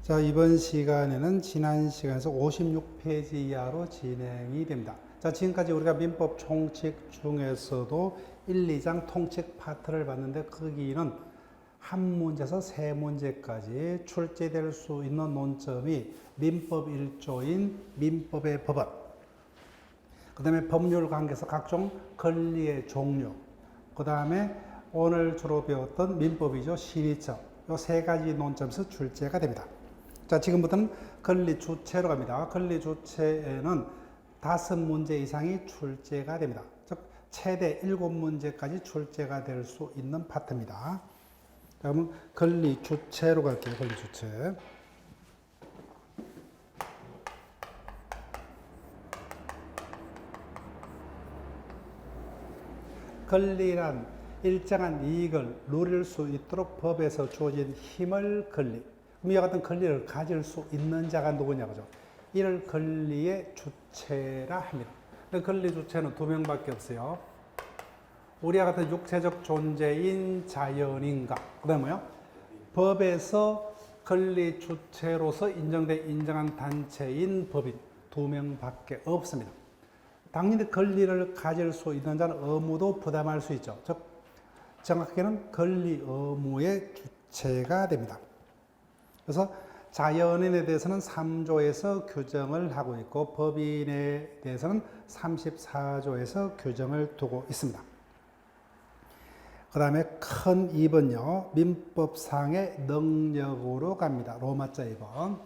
자, 이번 시간에는 지난 시간에서 56페이지 이하로 진행이 됩니다. 자, 지금까지 우리가 민법 총칙 중에서도 1, 2장 통칙 파트를 봤는데 거기는 한 문제에서 세 문제까지 출제될 수 있는 논점이 민법 1조인 민법의 법원, 그 다음에 법률 관계에서 각종 권리의 종류, 그 다음에 오늘 주로 배웠던 민법이죠. 실의점, 이 세 가지 논점에서 출제가 됩니다. 자, 지금부터는 권리 주체로 갑니다. 권리 주체에는 5문제 이상이 출제가 됩니다. 즉, 최대 7문제까지 출제가 될 수 있는 파트입니다. 자, 그러면 권리 주체로 갈게요. 권리 주체. 권리란 일정한 이익을 누릴 수 있도록 법에서 주어진 힘을 권리. 이와 같은 권리를 가질 수 있는 자가 누구냐, 그죠? 이를 권리의 주체라 합니다. 권리 주체는 두 명밖에 없어요. 우리와 같은 육체적 존재인 자연인과, 그 다음에 뭐요? 법에서 권리 주체로서 인정한 단체인 법인 두 명밖에 없습니다. 당연히 권리를 가질 수 있는 자는 의무도 부담할 수 있죠. 즉, 정확하게는 권리 의무의 주체가 됩니다. 그래서 자연인에 대해서는 3조에서 규정을 하고 있고 법인에 대해서는 34조에서 규정을 두고 있습니다. 그 다음에 큰 2번요. 민법상의 능력으로 갑니다. 로마자 2번.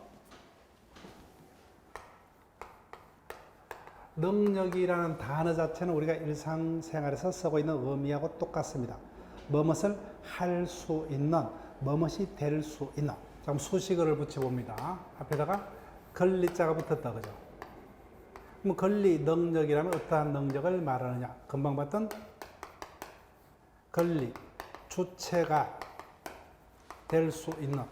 능력이라는 단어 자체는 우리가 일상생활에서 쓰고 있는 의미하고 똑같습니다. 무엇을 할 수 있는, 무엇이 될 수 있는. 그럼 수식어를 붙여봅니다. 앞에다가 권리자가 붙었다, 그죠? 그럼 권리 능력이라면 어떠한 능력을 말하느냐? 금방 봤던 권리 주체가 될 수 있는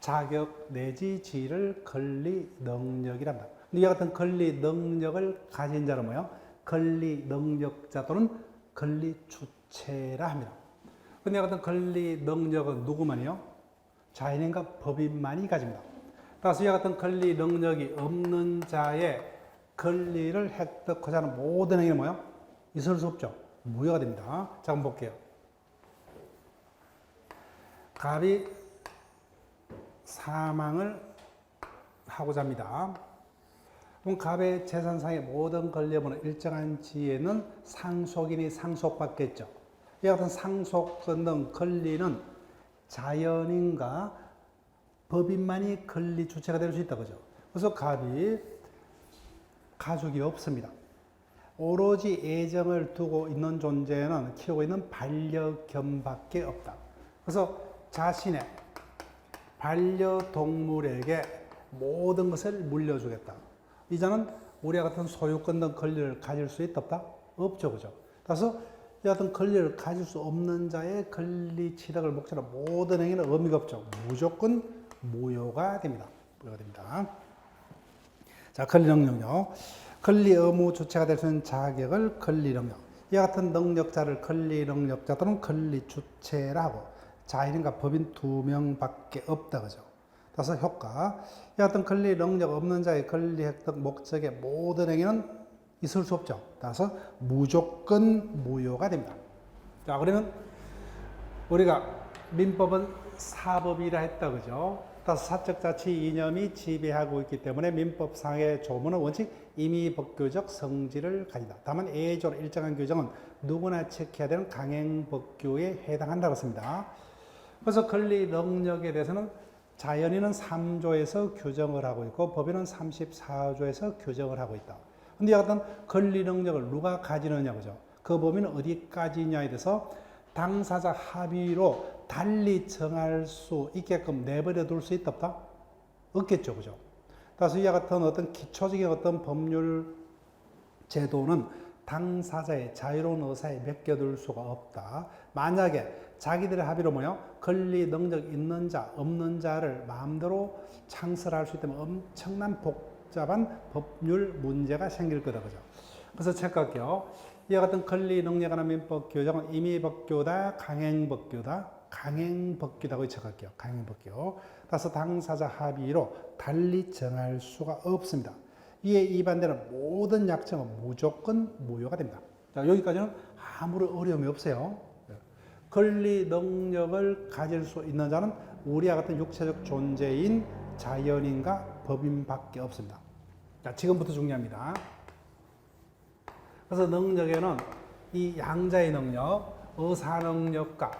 자격 내지 지위를 권리 능력이란다. 이와 같은 권리 능력을 가진 자는 뭐예요? 권리 능력자 또는 권리 주체라 합니다. 근데 같은 권리 능력은 누구만이요? 자연인과 법인만이 가집니다. 따라서 이와 같은 권리 능력이 없는 자의 권리를 획득하자 하는 모든 행위는 뭐예요? 있을 수 없죠. 무효가 됩니다. 자, 한번 볼게요. 갑이 사망을 하고자 합니다. 그럼 갑의 재산상의 모든 권리업은 일정한 지에는 상속인이 상속받겠죠. 이와 같은 상속받는 권리는 자연인과 법인만이 권리 주체가 될 수 있다, 그죠? 그래서 갑이 가족이 없습니다. 오로지 애정을 두고 있는 존재는 키우고 있는 반려견밖에 없다. 그래서 자신의 반려동물에게 모든 것을 물려주겠다. 이자는 우리와 같은 소유권 등 권리를 가질 수 있다, 없다? 없죠, 그죠? 따라서 이 같은 권리를 가질 수 없는 자의 권리 취득을 목적으로 모든 행위는 의미가 없죠. 무조건 무효가 됩니다. 무효가 됩니다. 자, 권리 능력요. 권리 의무 주체가 될 수 있는 자격을 권리 능력. 이와 같은 능력자를 권리 능력자 또는 권리 주체라고 자연인과 법인 두 명밖에 없다, 그죠? 따라서 효과. 이와 같은 권리 능력 없는 자의 권리 획득 목적의 모든 행위는 있을 수 없죠. 따라서 무조건 무효가 됩니다. 자, 그러면 우리가 민법은 사법이라 했다, 그죠? 따라서 사적 자치 이념이 지배하고 있기 때문에 민법상의 조문은 원칙 임의법규적 성질을 가진다. 다만 예외적으로 일정한 규정은 누구나 지켜야 되는 강행법규에 해당한다고 했습니다. 그래서 권리 능력에 대해서는 자연인은 3조에서 규정을 하고 있고 법인은 34조에서 규정을 하고 있다. 근데 이 같은 권리 능력을 누가 가지느냐, 그죠? 그 범위는 어디까지냐에 대해서 당사자 합의로 달리 정할 수 있게끔 내버려 둘 수 있다, 없다? 없겠죠, 그죠? 따라서 이와 같은 어떤 기초적인 어떤 법률 제도는 당사자의 자유로운 의사에 맡겨둘 수가 없다. 만약에 자기들의 합의로 뭐요? 권리 능력 있는 자, 없는 자를 마음대로 창설할 수 있다면 엄청난 복잡한 법률 문제가 생길 거다, 그죠? 그래서 체크할게요. 이와 같은 권리 능력하는 민법 규정은 임의법규다, 강행법규다. 강행법규라고 적을게요. 강행법규. 따라서 당사자 합의로 달리 정할 수가 없습니다. 이에 위반되는 모든 약정은 무조건 무효가 됩니다. 자, 여기까지는 아무런 어려움이 없어요. 권리 능력을 가질 수 있는 자는 우리와 같은 육체적 존재인 자연인과 법인밖에 없습니다. 자, 지금부터 중요합니다. 그래서 능력에는 이 양자의 능력, 의사 능력과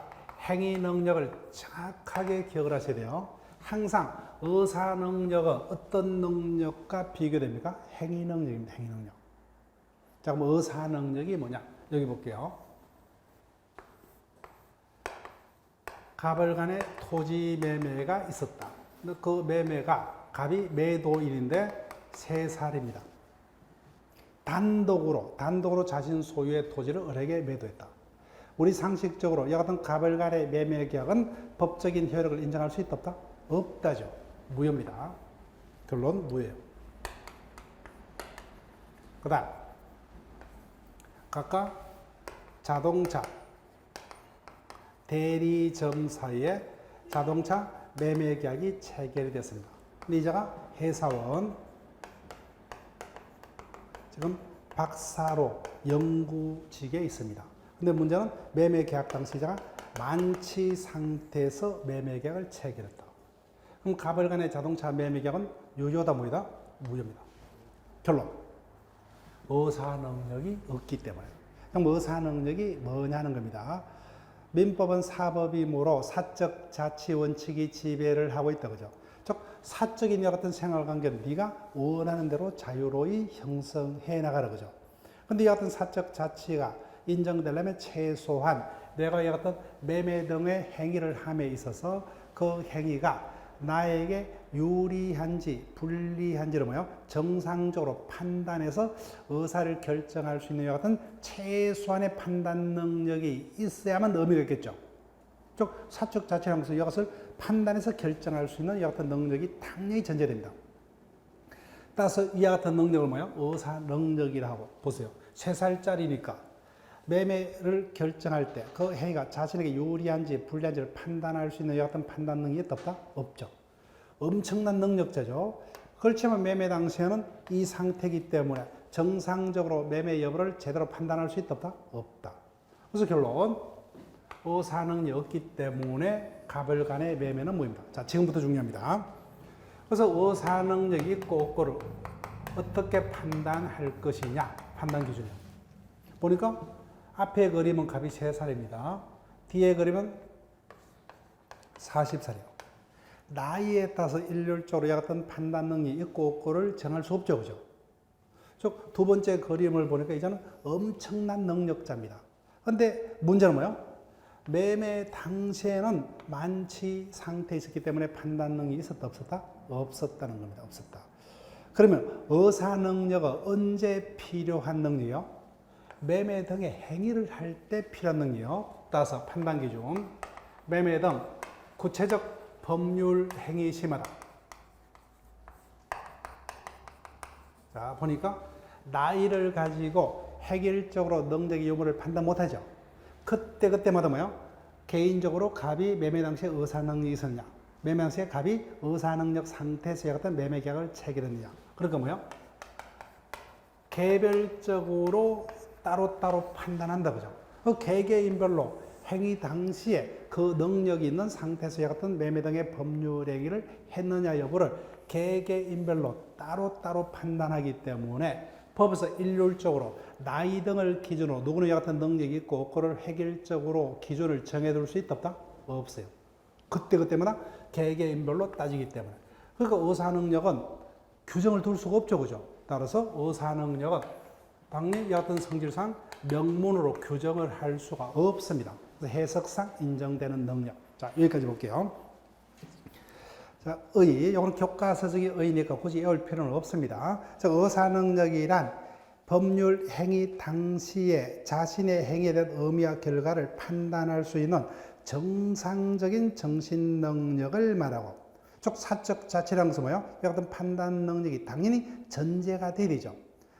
행위 능력을 정확하게 기억을 하셔야 돼요. 항상 의사 능력은 어떤 능력과 비교됩니까? 행위 능력입니다. 행위 능력. 자, 그럼 의사 능력이 뭐냐? 여기 볼게요. 갑을 간의 토지 매매가 있었다. 그 매매가 갑이 매도인인데 3살입니다. 단독으로 자신 소유의 토지를 을에게 매도했다. 우리 상식적으로 이와 같은 갑을 간의 매매 계약은 법적인 효력을 인정할 수 있다 없다? 없다죠. 무효입니다. 결론 무효예요. 그 다음 각각 자동차 대리점 사이에 자동차 매매 계약이 체결이 됐습니다. 근데 이자가 회사원, 지금 박사로 연구직에 있습니다. 근데 문제는 매매 계약 당시 이자가 만취 상태에서 매매 계약을 체결했다. 그럼 갑을 간의 자동차 매매 계약은 유효다 무효다? 무효입니다. 결론 의사 능력이 없기 때문에. 그럼 의사 능력이 뭐냐는 겁니다. 민법은 사법이므로 사적 자치 원칙이 지배를 하고 있다 그죠. 즉 사적인 이와 같은 생활관계는 네가 원하는 대로 자유로이 형성해 나가라 그죠. 근데 이와 같은 사적 자치가 인정되려면 최소한 내가 이와 같은 매매 등의 행위를 함에 있어서 그 행위가 나에게 유리한지 불리한지를 뭐요? 정상적으로 판단해서 의사를 결정할 수 있는 이와 같은 최소한의 판단 능력이 있어야만 의미가 있겠죠. 즉 사적 자치라면서 이것을 판단해서 결정할 수 있는 이와 같은 능력이 당연히 전제됩니다. 따라서 이와 같은 능력을 뭐요? 의사 능력이라고 하고 보세요. 3살짜리니까 매매를 결정할 때 그 행위가 자신에게 유리한지 불리한지를 판단할 수 있는 이와 같은 판단 능력이 없다? 없죠. 엄청난 능력자죠. 그렇지만 매매 당시에는 이 상태이기 때문에 정상적으로 매매 여부를 제대로 판단할 수 있다? 없다? 없다. 그래서 결론 의사 능력이 없기 때문에 갑을 간의 매매는 무효입니다. 자, 지금부터 중요합니다. 그래서 의사 능력이 있고 없고를 어떻게 판단할 것이냐? 판단 기준이요. 보니까 앞에 그림은 갑이 3살입니다. 뒤에 그림은 40살이요. 나이에 따라서 일률적으로 이와 같은 판단 능력이 있고 없고를 정할 수 없죠. 그죠? 즉, 두 번째 그림을 보니까 이제는 엄청난 능력자입니다. 근데 문제는 뭐예요? 매매 당시에는 만취 상태에 있었기 때문에 판단 능력이 있었다, 없었다? 없었다는 겁니다. 없었다. 그러면 의사 능력은 언제 필요한 능력이요? 매매 등의 행위를 할 때 필요한 능력이요. 따라서 판단 기준. 매매 등 구체적 법률 행위 심하다. 자, 보니까 나이를 가지고 획일적으로 능력의 유무를 판단 못하죠. 그때마다 뭐요? 개인적으로 갑이 매매 당시에 의사 능력이 있었냐? 매매 당시에 갑이 의사 능력 상태에서 같은 매매 계약을 체결했느냐? 그러니까 뭐요? 개별적으로 따로따로 판단한다. 그죠? 그 개개인별로 행위 당시에 그 능력이 있는 상태에서 같은 매매 등의 법률 행위를 했느냐 여부를 개개인별로 따로따로 판단하기 때문에 법에서 일률적으로 나이 등을 기준으로 누구는 이와 같은 능력이 있고 그걸 획일적으로 기준을 정해둘 수 있다 없다? 없어요. 그때마다 개개인별로 따지기 때문에. 그러니까 의사 능력은 규정을 둘 수가 없죠. 그죠? 따라서 의사 능력은 당연히 이와 같은 성질상 명문으로 규정을 할 수가 없습니다. 그래서 해석상 인정되는 능력. 자, 여기까지 볼게요. 자, 이건 교과서적인 의니까 굳이 외울 필요는 없습니다. 자, 의사 능력이란 법률 행위 당시에 자신의 행위에 대한 의미와 결과를 판단할 수 있는 정상적인 정신 능력을 말하고, 즉 사적 자치라는 것은 뭐예요? 이 같은 판단 능력이 당연히 전제가 되리죠.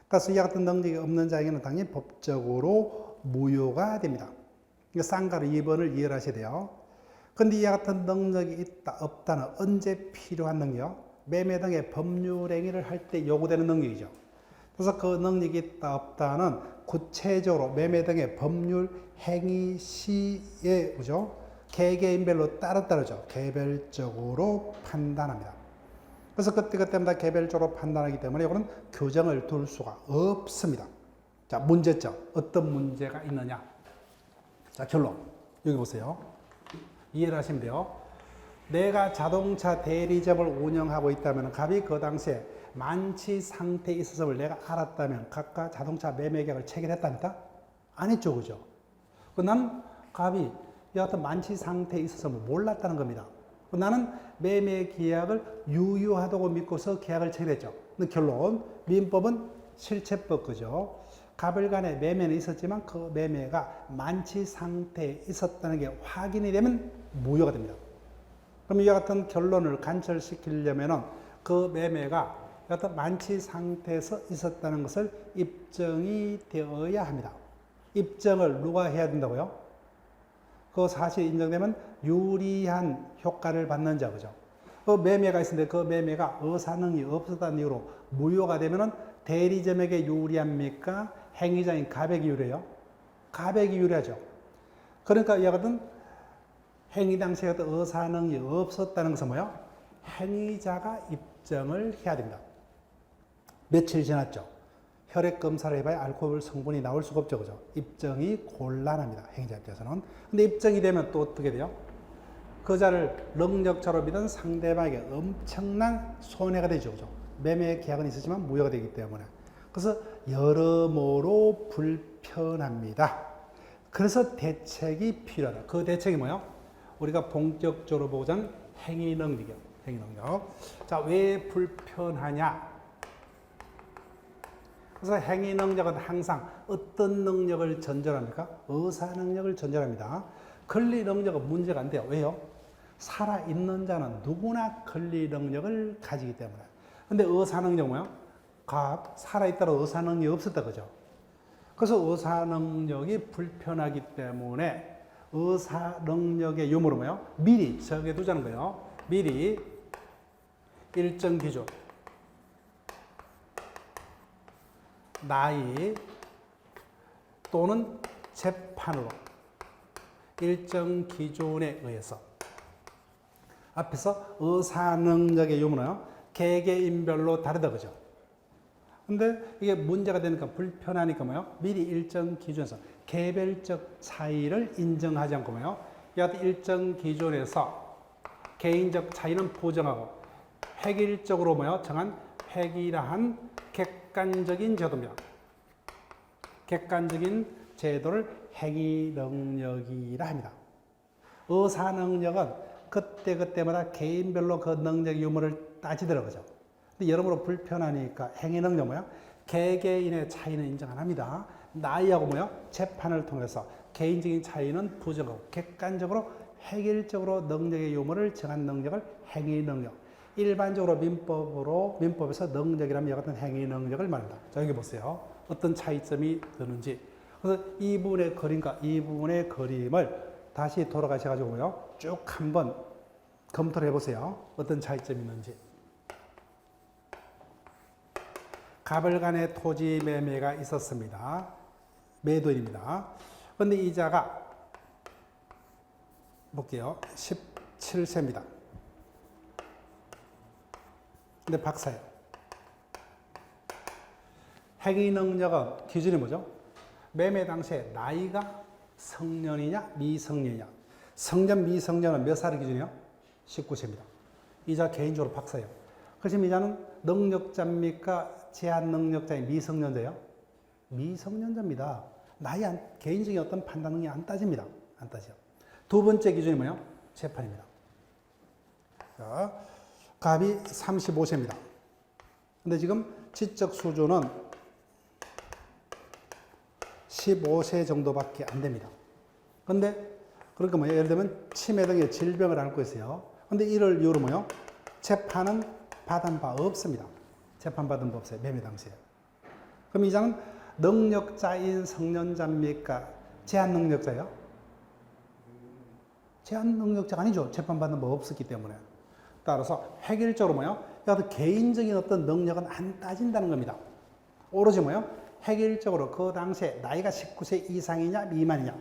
따라서 이 같은 능력이 없는 자에게는 당연히 법적으로 무효가 됩니다. 그러니까 쌍가루 2번을 이해하셔야 돼요. 근데 이와 같은 능력이 있다, 없다는 언제 필요한 능력? 매매 등의 법률 행위를 할 때 요구되는 능력이죠. 그래서 그 능력이 있다, 없다는 구체적으로 매매 등의 법률 행위 시에, 그죠? 개개인별로 따로따로죠. 개별적으로 판단합니다. 그래서 그때마다 개별적으로 판단하기 때문에 이거는 규정을 둘 수가 없습니다. 자, 문제점. 어떤 문제가 있느냐? 자, 결론. 여기 보세요. 이해를 하시면 돼요. 내가 자동차 대리점을 운영하고 있다면 갑이 그 당시에 만취 상태에 있었음을 내가 알았다면 각각 자동차 매매 계약을 체결했답니까? 안 했죠, 그죠? 나는 갑이 여하튼 만취 상태에 있었음을 몰랐다는 겁니다. 나는 매매 계약을 유효하다고 믿고서 계약을 체결했죠. 근데 결론, 민법은 실체법, 그죠? 갑을 간에 매매는 있었지만 그 매매가 만취 상태에 있었다는 게 확인이 되면 무효가 됩니다. 그럼 이와 같은 결론을 관철시키려면 그 매매가 어떤 만취 상태에서 있었다는 것을 입증이 되어야 합니다. 입증을 누가 해야 된다고요? 그 사실이 인정되면 유리한 효과를 받는 자, 그죠? 그 매매가 있었는데 그 매매가 의사능이 없었다는 이유로 무효가 되면은 대리점에게 유리합니까? 행위자인 갑에게 유리해요? 갑에게 유리하죠. 그러니까 이와 같은 행위 당시에 어떤 의사능이 없었다는 것은 뭐예요? 행위자가 입증을 해야 됩니다. 며칠 지났죠. 혈액 검사를 해봐야 알코올 성분이 나올 수가 없죠, 그죠? 입증이 곤란합니다. 행위자 입장에서는. 근데 입증이 되면 또 어떻게 돼요? 그 자를 능력자로 믿은 상대방에게 엄청난 손해가 되죠, 그죠? 매매 계약은 있었지만 무효가 되기 때문에. 그래서 여러모로 불편합니다. 그래서 대책이 필요하다. 그 대책이 뭐예요? 우리가 본격적으로 보자면 행위 능력이요. 행위 능력. 자, 왜 불편하냐? 그래서 행위 능력은 항상 어떤 능력을 전제합니까? 의사 능력을 전제합니다. 권리 능력은 문제가 안 돼요. 왜요? 살아있는 자는 누구나 권리 능력을 가지기 때문에. 근데 의사 능력은 뭐예요? 살아있다고 의사 능력이 없었다, 그죠? 그래서 의사 능력이 불편하기 때문에 의사 능력의 유무는 뭐예요? 미리 정해두자는 거예요. 미리 일정 기준, 나이 또는 재판으로 일정 기준에 의해서 앞에서 의사 능력의 유무는 개개인별로 다르다, 그죠? 근데 이게 문제가 되니까 불편하니까 뭐예요? 미리 일정 기준에서 개별적 차이를 인정하지 않고 뭐예요? 여하튼 일정 기준에서 개인적 차이는 보정하고 획일적으로 뭐예요? 정한 획일화한 객관적인 제도입니다. 객관적인 제도를 행위 능력이라 합니다. 의사 능력은 그때그때마다 개인별로 그 능력 유무를 따지더라고요. 근데 여러모로 불편하니까 행위 능력 뭐야? 개개인의 차이는 인정 안 합니다. 나이하고 뭐야? 재판을 통해서 개인적인 차이는 부정하고 객관적으로 획일적으로 능력의 유무를 정한 능력을 행위 능력. 일반적으로 민법에서 능력이라면 이와 같은 행위 능력을 말합니다. 자, 여기 보세요. 어떤 차이점이 드는지. 그래서 이 부분의 그림과 이 부분의 그림을 다시 돌아가셔가지고요. 쭉 한번 검토를 해보세요. 어떤 차이점이 있는지. 갑을 간의 토지 매매가 있었습니다. 매도인입니다. 그런데 이자가 볼게요. 17세입니다. 근데 박사예요. 행위 능력은 기준이 뭐죠? 매매 당시에 나이가 성년이냐 미성년이냐. 성년 미성년은 몇 살의 기준이요? 19세입니다. 이자 개인적으로 박사예요. 그래서 이자는 능력자입니까? 제한 능력자인 미성년자예요? 미성년자입니다. 개인적인 어떤 판단 능력이 안 따집니다. 안 따져. 두 번째 기준이 뭐예요? 재판입니다. 자, 갑이 35세입니다. 근데 지금 지적 수준은 15세 정도밖에 안 됩니다. 근데 그러니까 뭐예요? 예를 들면 치매 등의 질병을 앓고 있어요. 근데 이를 이유로 뭐예요? 재판은 받은 바 없습니다. 재판받은 바 없어요. 매매 당시에. 그럼 이자는 능력자인 성년자입니까? 제한 능력자예요? 제한 능력자가 아니죠. 재판받는 법 없었기 때문에. 따라서 획일적으로 뭐요? 개인적인 어떤 능력은 안 따진다는 겁니다. 오로지 뭐요? 획일적으로 그 당시에 나이가 19세 이상이냐 미만이냐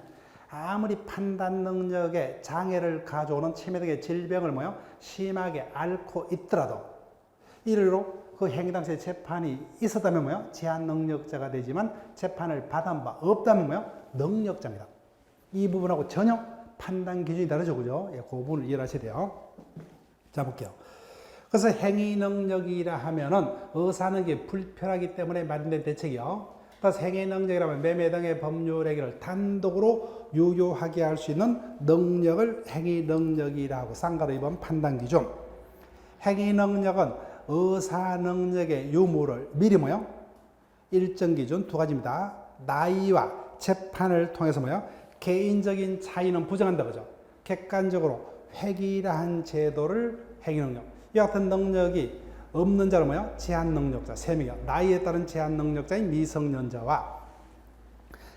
아무리 판단 능력에 장애를 가져오는 치매등의 질병을 뭐요? 심하게 앓고 있더라도 이르로 그 행위 당시에 재판이 있었다면 뭐요? 제한 능력자가 되지만 재판을 받은 바 없다면 뭐요? 능력자입니다. 이 부분하고 전혀 판단 기준이 다르죠. 그죠? 예, 그 부분을 이해하셔야 돼요. 자, 볼게요. 그래서 행위 능력이라 하면은 의사능력이 불편하기 때문에 마련된 대책이요. 그래서 행위 능력이라면 매매 등의 법률 행위를 단독으로 유효하게 할 수 있는 능력을 행위 능력이라 하고 쌍가로 입은 판단 기준. 행위 능력은 의사 능력의 유무를 미리 뭐요? 일정 기준 두 가지입니다. 나이와 재판을 통해서 뭐요? 개인적인 차이는 부정한다 그죠? 객관적으로 획일화한 제도를 행위 능력. 이 같은 능력이 없는 자는 뭐요? 제한 능력자 3명이요. 나이에 따른 제한 능력자인 미성년자와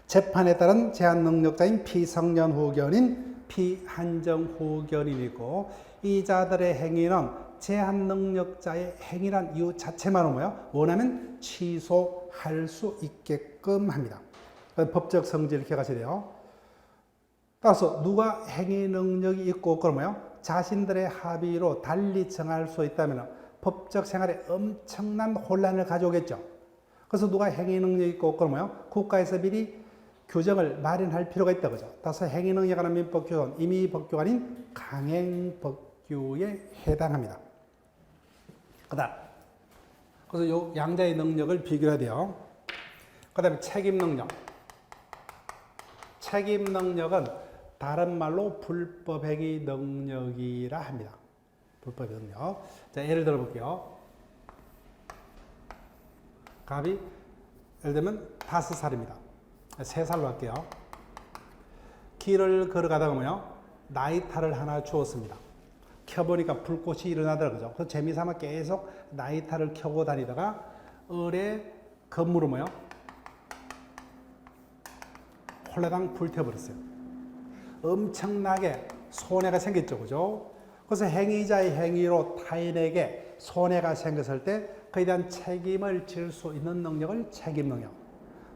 재판에 따른 제한 능력자인 피성년 후견인 피한정 후견인이고 이 자들의 행위는 제한 능력자의 행위란 이유 자체만으로 뭐요? 원하면 취소할 수 있게끔 합니다. 법적 성질을 기억하셔야 돼요. 따라서 누가 행위 능력이 있고 없고 뭐요? 자신들의 합의로 달리 정할 수 있다면 법적 생활에 엄청난 혼란을 가져오겠죠. 그래서 누가 행위 능력이 있고 없고 뭐요? 국가에서 미리 규정을 마련할 필요가 있다 그죠. 따라서 행위 능력에 관한 민법 규정은 임의법규가 아닌 강행법규에 해당합니다. 그다음 그래서 요 양자의 능력을 비교해야 돼요. 그다음에 책임 능력. 책임 능력은 다른 말로 불법 행위 능력이라 합니다. 불법 능력. 자, 예를 들어 볼게요. 갑이 예를 들면 5살입니다. 3살로 할게요. 길을 걸어가다가 뭐요? 나이타를 하나 주었습니다. 켜보니까 불꽃이 일어나더라고요. 그죠? 그래서 재미삼아 계속 나이타를 켜고 다니다가 을의 건물을 뭐요? 홀라당 불태워버렸어요. 엄청나게 손해가 생겼죠. 그죠? 그래서 행위자의 행위로 타인에게 손해가 생겼을 때 그에 대한 책임을 질 수 있는 능력을 책임 능력.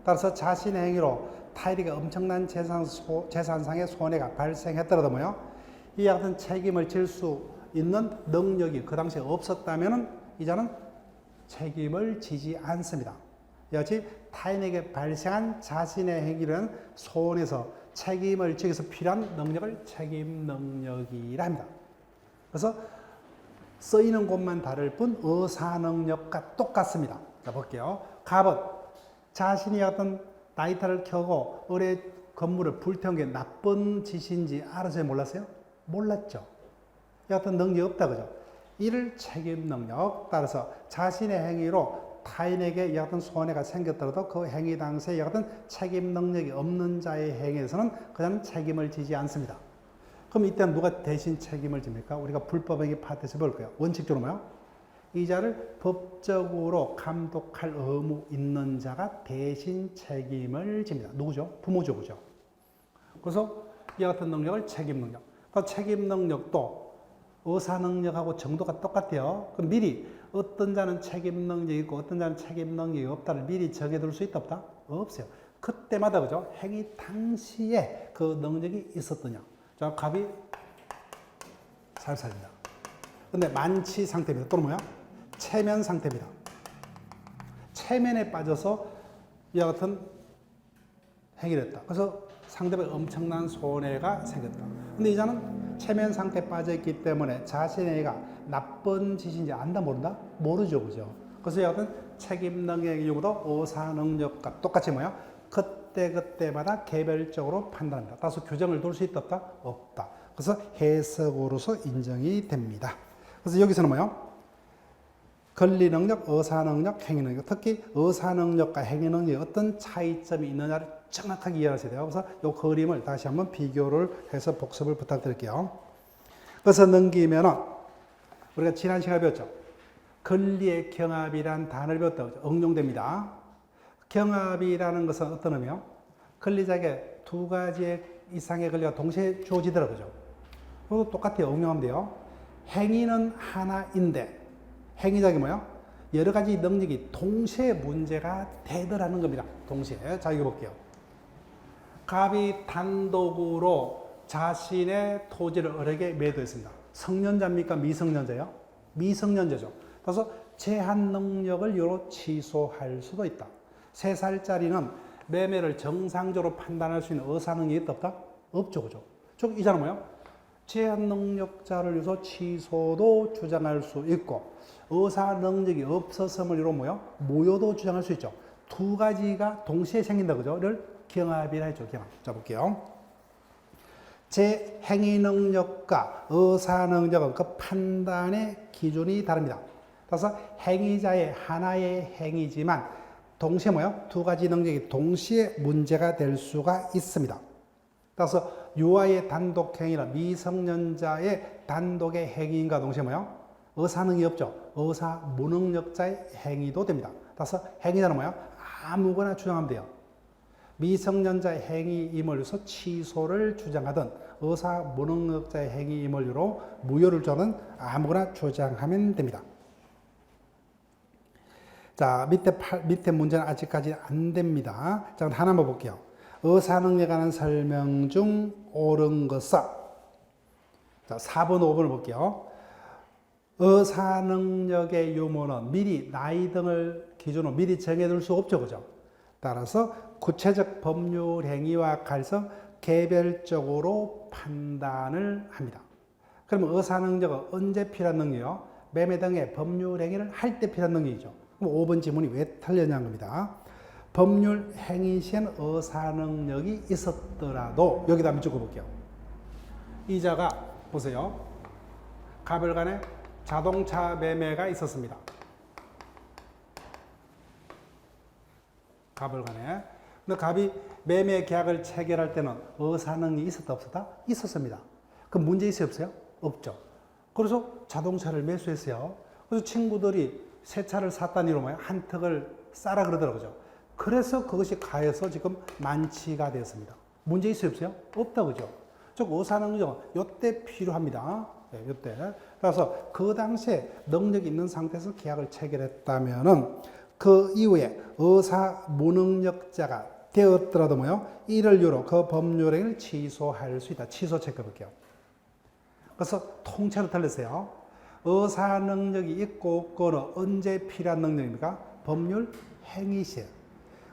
따라서 자신의 행위로 타인에게 엄청난 재산상의 손해가 발생했더라도 뭐요? 이와 같은 책임을 질 수 있는 능력이 그 당시에 없었다면 이자는 책임을 지지 않습니다. 여기 타인에게 발생한 자신의 행위는 손해에서 책임을 지기 위해서 필요한 능력을 책임 능력이라 합니다. 그래서 쓰이는 곳만 다를 뿐 의사 능력과 똑같습니다. 자, 볼게요. 갑은 자신이 어떤 나이타를 켜고 을의 건물을 불태운 게 나쁜 짓인지 알아서야 몰랐어요? 몰랐죠. 이 같은 능력이 없다 그죠? 이를 책임 능력 따라서 자신의 행위로 타인에게 이 같은 손해가 생겼더라도 그 행위 당시에 이 같은 책임 능력이 없는 자의 행위에서는 그냥 책임을 지지 않습니다. 그럼 이때는 누가 대신 책임을 집니까? 우리가 불법행위 파트에서 볼 거예요. 원칙적으로 뭐요? 이자를 법적으로 감독할 의무 있는 자가 대신 책임을 집니다. 누구죠? 부모죠. 그죠? 그래서 이 같은 능력을 책임 능력. 그 책임 능력도 의사 능력하고 정도가 똑같아요. 그럼 미리 어떤 자는 책임 능력이 있고 어떤 자는 책임 능력이 없다를 미리 정해둘 수 있다 없다? 없어요. 그때마다 그죠? 행위 당시에 그 능력이 있었더냐. 자, 갑이 살살입니다. 근데 만치 상태입니다. 또는 뭐야? 체면 상태입니다. 체면에 빠져서 이와 같은 행위를 했다. 그래서 상대방에 엄청난 손해가 생겼다. 근데 이자는 체면 상태에 빠져있기 때문에 자신의 애가 나쁜 짓인지 안다 모른다? 모르죠. 그죠? 그래서 이와 같은 책임 능력의 경우도 의사 능력과 똑같이 뭐야? 그때그때마다 개별적으로 판단합니다. 따라서 규정을 둘 수 있다 없다? 없다. 그래서 해석으로서 인정이 됩니다. 그래서 여기서는 뭐요? 권리 능력, 의사 능력, 행위 능력. 특히 의사 능력과 행위 능력에 어떤 차이점이 있느냐를 정확하게 이해하셔야 돼요. 그래서 이 그림을 다시 한번 비교를 해서 복습을 부탁드릴게요. 그래서 넘기면은 우리가 지난 시간에 배웠죠. 권리의 경합이란 단어를 배웠다고 응용됩니다. 경합이라는 것은 어떤 의미요? 권리자에게 두 가지 이상의 권리가 동시에 주어지더라고요. 이것도 똑같아요. 응용하면 돼요. 행위는 하나인데 행위작이 뭐야? 여러 가지 능력이 동시에 문제가 되더라는 겁니다. 동시에. 자, 이거 볼게요. 갑이 단독으로 자신의 토지를 을에게 매도했습니다. 성년자입니까? 미성년자요? 미성년자죠. 그래서 제한 능력을 이로 취소할 수도 있다. 3살짜리는 매매를 정상적으로 판단할 수 있는 의사 능력이 있다 없다? 없죠, 그죠? 즉, 이 사람은 뭐야? 제한 능력자를 위해서 취소도 주장할 수 있고 의사 능력이 없었음을 이로 뭐요? 무효도 주장할 수 있죠. 두 가지가 동시에 생긴다, 그죠?를 경합이라 했죠. 경합. 자, 볼게요. 제 행위 능력과 의사 능력은 그 판단의 기준이 다릅니다. 그래서 행위자의 하나의 행위지만 동시에 뭐요? 두 가지 능력이 동시에 문제가 될 수가 있습니다. 따라서 유아의 단독 행위는 미성년자의 단독의 행위인가 동시에 뭐요? 의사능이 없죠. 의사 무능력자의 행위도 됩니다. 따라서 행위자는 뭐요? 아무거나 주장하면 돼요. 미성년자의 행위임을 위해서 취소를 주장하든 의사 무능력자의 행위임을 위로 무효를 주는 아무거나 주장하면 됩니다. 자, 밑에 문제는 아직까지 안 됩니다. 자, 하나만 볼게요. 의사능력에 관한 설명 중 옳은 것은? 자, 4번, 5번을 볼게요. 의사능력의 유무는 미리 나이 등을 기준으로 미리 정해둘 수 없죠, 그죠? 따라서 구체적 법률 행위와 관해서 개별적으로 판단을 합니다. 그러면 의사능력은 언제 필요한 능력이요? 매매 등의 법률 행위를 할 때 필요한 능력이죠. 그럼 5번 지문이 왜 틀렸냐는 겁니다. 법률 행위 시에는 의사능력이 있었더라도 여기다 한번 적어볼게요. 이자가 보세요. 갑을간에 자동차 매매가 있었습니다. 갑을간에. 근데 갑이 매매 계약을 체결할 때는 의사능력이 있었다 없었다? 있었습니다. 그럼 문제 있어요 없어요? 없죠. 그래서 자동차를 매수했어요. 그래서 친구들이 새 차를 샀다니 이러면 한 턱을 싸라 그러더라고요. 그래서 그것이 가해서 지금 만취가 되었습니다. 문제 있어요 없어요? 없다 그죠? 즉 의사능력은 이때 필요합니다. 네, 이때. 그래서 그 당시에 능력이 있는 상태에서 계약을 체결했다면은 그 이후에 의사 무능력자가 되었더라도 뭐요? 이를 이유로 그 법률행위를 취소할 수 있다. 취소 체크해 볼게요. 그래서 통째로 틀렸어요. 의사 능력이 있고 없고는 언제 필요한 능력입니까? 법률 행위 시에.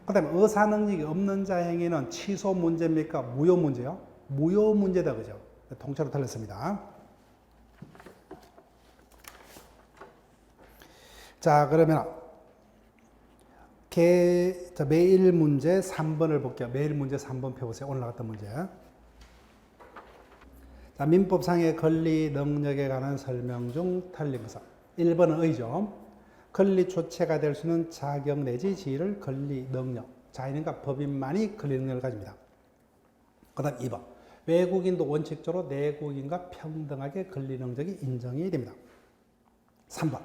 그 다음에 의사 능력이 없는 자 행위는 취소 문제입니까? 무효 문제요? 무효 문제다, 그죠? 통째로 틀렸습니다. 자, 그러면 매일 문제 3번을 볼게요. 매일 문제 3번 펴보세요. 오늘 나왔던 문제. 자, 민법상의 권리 능력에 관한 설명 중 틀린 것은 1번은 의죠. 권리 주체가 될 수 있는 자격 내지 지위를 권리 능력. 자인인가 법인만이 권리 능력을 가집니다. 그 다음 2번. 외국인도 원칙적으로 내국인과 평등하게 권리 능력이 인정이 됩니다. 3번.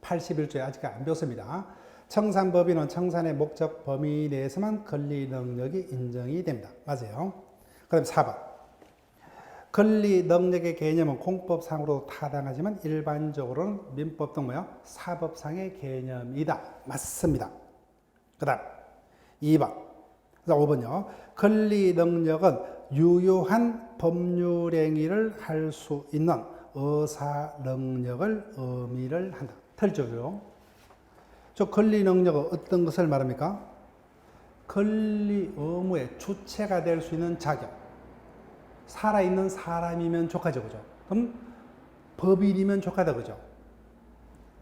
81조에 아직 안 배웠습니다. 청산법인은 청산의 목적 범위 내에서만 권리 능력이 인정이 됩니다. 맞아요. 그 다음 4번. 권리 능력의 개념은 공법상으로도 타당하지만 일반적으로는 민법 등 뭐야? 사법상의 개념이다. 맞습니다. 그 다음 2번. 5번요. 권리 능력은 유효한 법률 행위를 할 수 있는 의사 능력을 의미를 한다. 틀리죠? 저 권리 능력은 어떤 것을 말합니까? 권리 의무의 주체가 될 수 있는 자격. 살아있는 사람이면 족하죠, 그죠? 그럼 법인이면 족하다, 그죠?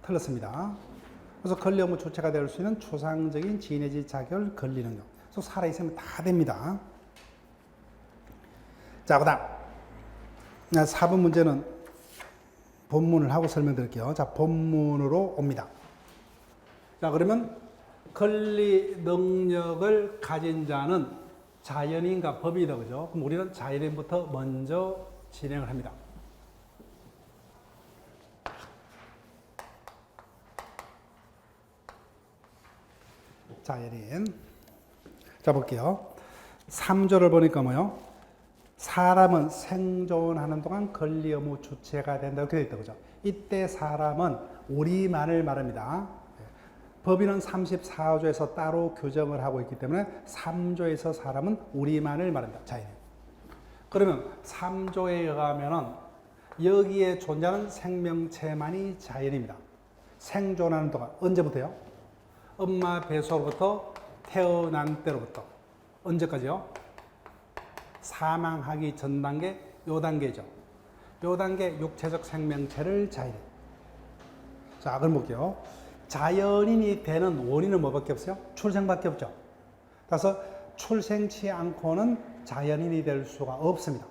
틀렸습니다. 그래서 권리 의무 주체가 될 수 있는 추상적인 지내지 자격을 권리 능력. 그래서 살아있으면 다 됩니다. 자, 그 다음 4번 문제는 본문을 하고 설명드릴게요. 자, 본문으로 옵니다. 자, 그러면 권리 능력을 가진 자는 자연인과 법이다, 그죠? 그럼 우리는 자연인부터 먼저 진행을 합니다. 자연인. 자, 볼게요. 3조를 보니까 뭐요? 사람은 생존하는 동안 권리 의무 주체가 된다고 되어 있다. 그죠? 이때 사람은 우리만을 말합니다. 법인은 34조에서 따로 규정을 하고 있기 때문에 3조에서 사람은 우리만을 말합니다. 자연. 그러면 3조에 의하면은 여기에 존재하는 생명체만이 자연입니다. 생존하는 동안 언제부터요? 엄마 뱃속으로부터 태어난 때로부터 언제까지요? 사망하기 전 단계, 요 단계죠. 요 단계 육체적 생명체를 자연인. 자, 그럼 볼게요. 자연인이 되는 원인은 뭐밖에 없어요? 출생밖에 없죠. 그래서 출생치 않고는 자연인이 될 수가 없습니다.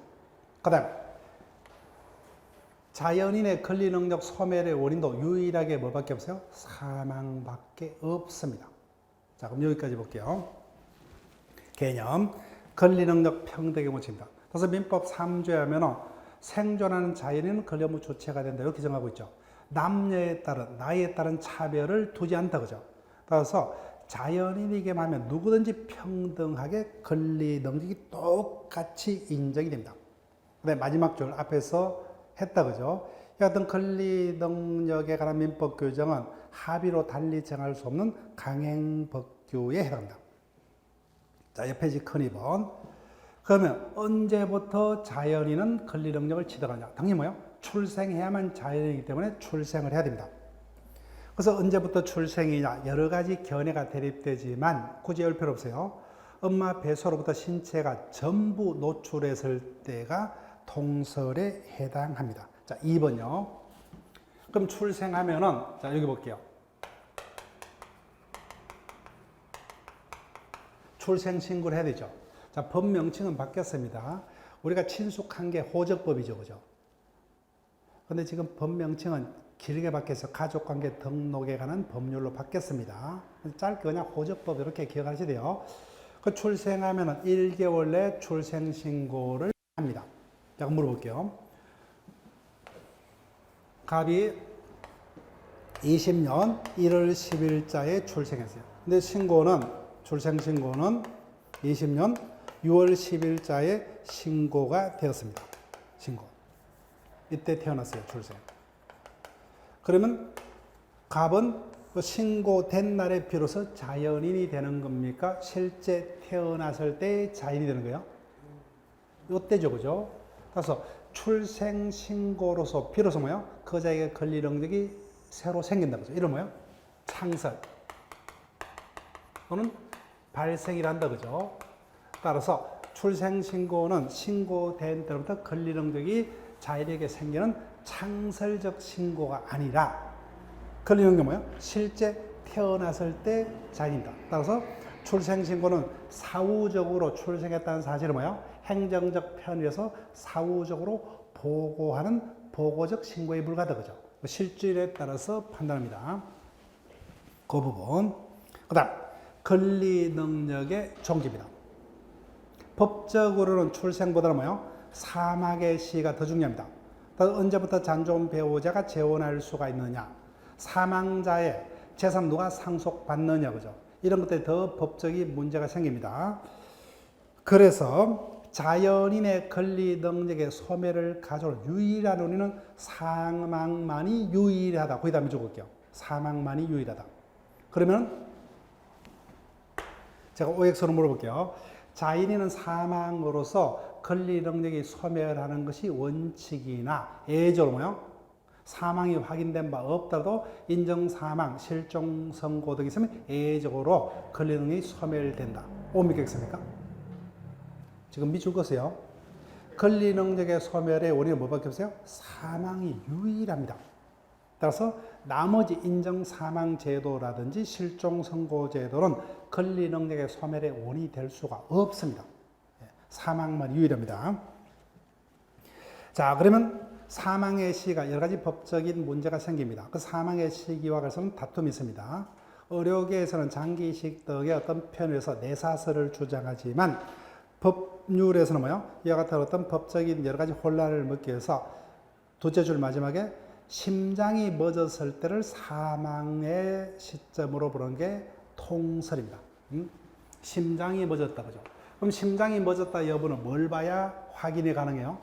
그 다음 자연인의 권리 능력 소멸의 원인도 유일하게 뭐밖에 없어요? 사망밖에 없습니다. 자, 그럼 여기까지 볼게요. 개념 권리 능력 평등의 원칙입니다. 그래서 민법 3조에 하면 생존하는 자연인은 권리 의무 주체가 된다 이렇게 정하고 있죠. 남녀에 따른 나이에 따른 차별을 두지 않다 그죠. 따라서 자연인에게만 하면 누구든지 평등하게 권리 능력이 똑같이 인정이 됩니다. 그다음에 마지막 줄 앞에서 했다 그죠. 이 같은 권리 능력에 관한 민법 규정은 합의로 달리 정할 수 없는 강행법규에 해당합니다. 자, 옆에 큰 2번. 그러면 언제부터 자연인은 권리 능력을 취득하냐? 당연히 뭐요? 출생해야만 자연이기 때문에 출생을 해야 됩니다. 그래서 언제부터 출생이냐? 여러 가지 견해가 대립되지만 굳이 열 필요 없어요. 엄마 뱃속으로부터 신체가 전부 노출했을 때가 통설에 해당합니다. 자, 2번요. 그럼 출생하면은, 자, 여기 볼게요. 출생 신고를 해야 되죠. 자, 법 명칭은 바뀌었습니다. 우리가 친숙한 게 호적법이죠. 그죠? 근데 지금 법 명칭은 길게 바뀌어서 가족관계 등록에 관한 법률로 바뀌었습니다. 짧게 그냥 호적법 이렇게 기억하셔야 돼요. 그 출생하면은 1개월 내 출생 신고를 합니다. 자, 물어볼게요. 갑이 20년 1월 10일자에 출생했어요. 근데 출생 신고는 20년 6월 10일자에 신고가 되었습니다. 신고. 이때 태어났어요, 출생. 그러면 갑은 신고된 날에 비로소 자연인이 되는 겁니까? 실제 태어났을 때 자연이 되는 거예요? 이때죠, 그죠? 그래서 출생 신고로서 비로소 뭐예요? 그 자에게 권리 능력이 새로 생긴다 그죠? 이런 뭐예요? 창설 또는 발생이란다 그죠? 따라서 출생 신고는 신고된 때부터 권리 능력이 자연에게 생기는 창설적 신고가 아니라 권리 능력 뭐예요? 실제 태어났을 때 자연이다. 따라서 출생 신고는 사후적으로 출생했다는 사실을 뭐예요? 행정적 편의에서 사후적으로 보고하는 보고적 신고에 불과하다 그죠? 실질에 따라서 판단합니다. 그 부분. 그다음 권리 능력의 종기입니다. 법적으로는 출생보다는 뭐예요? 사막의 시가 더 중요합니다. 언제부터 잔존 배우자가 재혼할 수가 있느냐? 사망자의 재산 누가 상속받느냐 그죠? 이런 것들이 더 법적인 문제가 생깁니다. 그래서 자연인의 권리 능력의 소멸을 가져올 유일한 원인은 사망만이 유일하다. 거기다 한번 적을게요. 사망만이 유일하다. 그러면 제가 OX로 물어볼게요. 자연인은 사망으로서 권리 능력이 소멸하는 것이 원칙이나 예외적으로 뭐요? 사망이 확인된 바 없더라도 인정사망, 실종선고 등이 있으면 예외적으로 권리 능력이 소멸된다. 믿겠습니까? 지금 밑줄 거세요. 권리 능력의 소멸의 원인은 뭐밖에 없어요? 사망이 유일합니다. 따라서 나머지 인정사망제도라든지 실종선고제도는 권리 능력의 소멸의 원인이 될 수가 없습니다. 사망만 유일합니다. 자, 그러면 사망의 시가 여러 가지 법적인 문제가 생깁니다. 그 사망의 시기와 관련해서는 다툼이 있습니다. 의료계에서는 장기이식 등의 어떤 편에서 내사설을 주장하지만 법률에서는 뭐요? 이와 같은 어떤 법적인 여러 가지 혼란을 먹기 위해서 둘째 줄 마지막에 심장이 멎었을 때를 사망의 시점으로 보는 게 통설입니다. 심장이 멎었다 그죠? 그럼 심장이 멎었다 여부는 뭘 봐야 확인이 가능해요?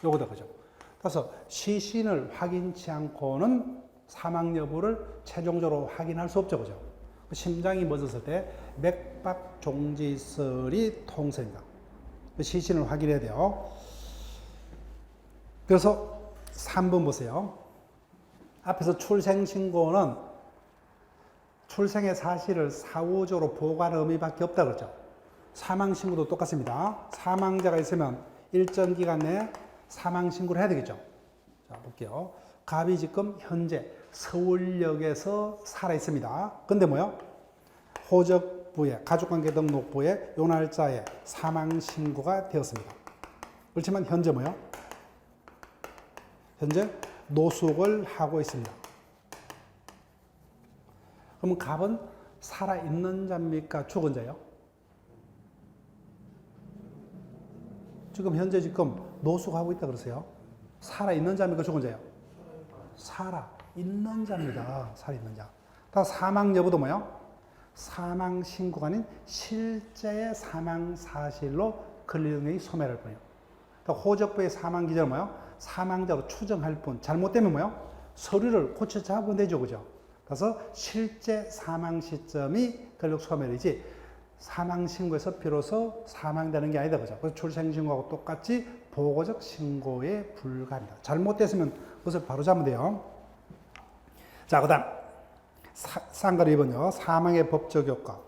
요거다, 그죠? 그래서 시신을 확인치 않고는 사망 여부를 최종적으로 확인할 수 없죠, 그죠? 심장이 멎었을 때 맥박 종지설이 통설입니다. 시신을 확인해야 돼요. 그래서 3번 보세요. 앞에서 출생신고는 출생의 사실을 사후적으로 보고하는 의미밖에 없다 그랬죠. 사망신고도 똑같습니다. 사망자가 있으면 일정 기간 내에 사망신고를 해야 되겠죠. 자, 볼게요. 갑이 지금 현재 서울역에서 살아 있습니다. 근데 뭐요? 호적부에, 가족관계등록부에 요 날짜에 사망신고가 되었습니다. 그렇지만 현재 뭐요? 현재 노숙을 하고 있습니다. 그럼 갑은 살아있는 자입니까? 죽은 자요? 지금 노숙하고 있다 그러세요. 살아있는 자입니까? 죽은 자요? 살아있는 자입니다. 살아있는 자. 다 사망 여부도 뭐요? 사망 신고가 아닌 실제의 사망 사실로 권리능력이 소멸할 뿐이요. 호적부의 사망 기준은 뭐요? 사망자로 추정할 뿐. 잘못되면 뭐요? 서류를 고쳐 잡으면 되죠, 그죠? 그래서 실제 사망 시점이 권력 소멸이지 사망 신고에서 비로소 사망되는 게 아니다, 그죠? 그래서 출생 신고하고 똑같이 보고적 신고에 불과합니다. 잘못됐으면 그것을 바로 잡으면 돼요. 자, 그다음 쌍가루 2번요. 사망의 법적 효과.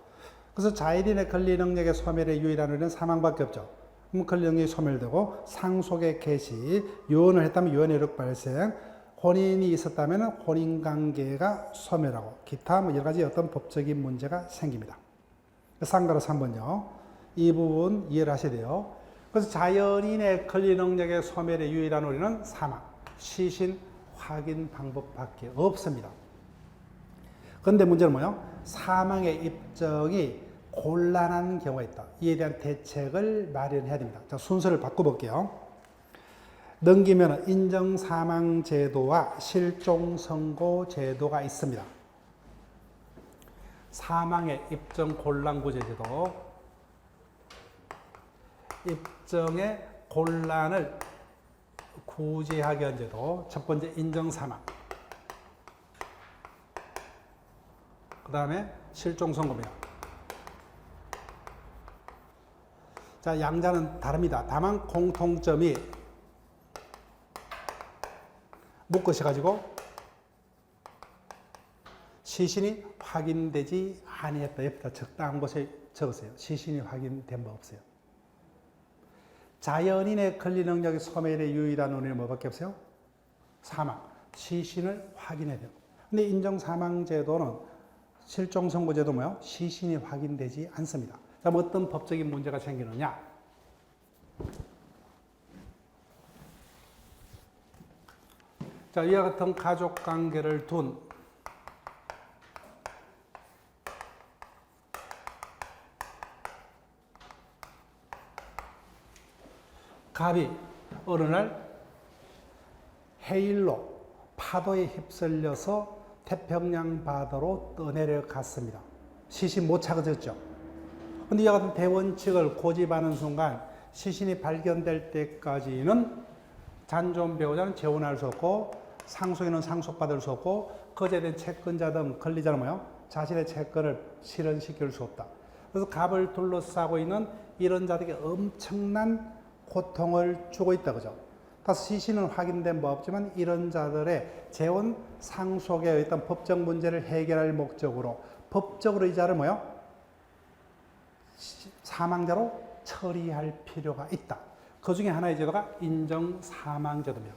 그래서 자일인의 권리 능력의 소멸의 유일한 원인은 사망밖에 없죠. 그럼 권리 능력이 소멸되고 상속의 개시, 유언을 했다면 유언의 이력 발생, 혼인이 있었다면 혼인관계가 소멸하고 기타 여러 가지 어떤 법적인 문제가 생깁니다. 쌍가루 3번요. 이 부분 이해를 하셔야 돼요. 그래서 자연인의 권리 능력의 소멸의 유일한 원인은 사망, 시신 확인 방법밖에 없습니다. 그런데 문제는 뭐예요? 사망의 입증이 곤란한 경우가 있다. 이에 대한 대책을 마련해야 됩니다. 자, 순서를 바꿔볼게요. 넘기면 인정사망제도와 실종선고제도가 있습니다. 사망의 입증 곤란구제제도, 입증의 곤란을 구제하게 한 제도. 첫 번째 인정사망, 그 다음에 실종선고입니다. 자, 양자는 다릅니다. 다만 공통점이 묶으셔가지고 시신이 확인되지 아니했다. 옆에다 적당한 곳에 적으세요. 시신이 확인된 바 없어요. 자연인의 권리 능력의 소멸의 유일한 원인은 뭐밖에 없어요? 사망. 시신을 확인해야 돼요. 근데 인정사망제도는 실종선고제도 뭐요? 시신이 확인되지 않습니다. 자, 어떤 법적인 문제가 생기느냐? 자, 이와 같은 가족관계를 둔 갑이 어느 날 해일로 파도에 휩쓸려서 태평양 바다로 떠내려갔습니다. 시신 못 찾아졌죠. 근데 이와 같은 대원칙을 고집하는 순간 시신이 발견될 때까지는 잔존 배우자는 재혼할 수 없고 상속인은 상속받을 수 없고 거제에 대한 채권자 등 권리자는 뭐요? 자신의 채권을 실현시킬 수 없다. 그래서 갑을 둘러싸고 있는 이런 자들에게 엄청난 고통을 주고 있다, 그죠? 따라서 시신은 확인된 바 없지만 이런 자들의 재혼 상속에 있던 법적 문제를 해결할 목적으로 법적으로 이 자를 뭐요? 사망자로 처리할 필요가 있다. 그 중에 하나의 제도가 인정사망제도입니다.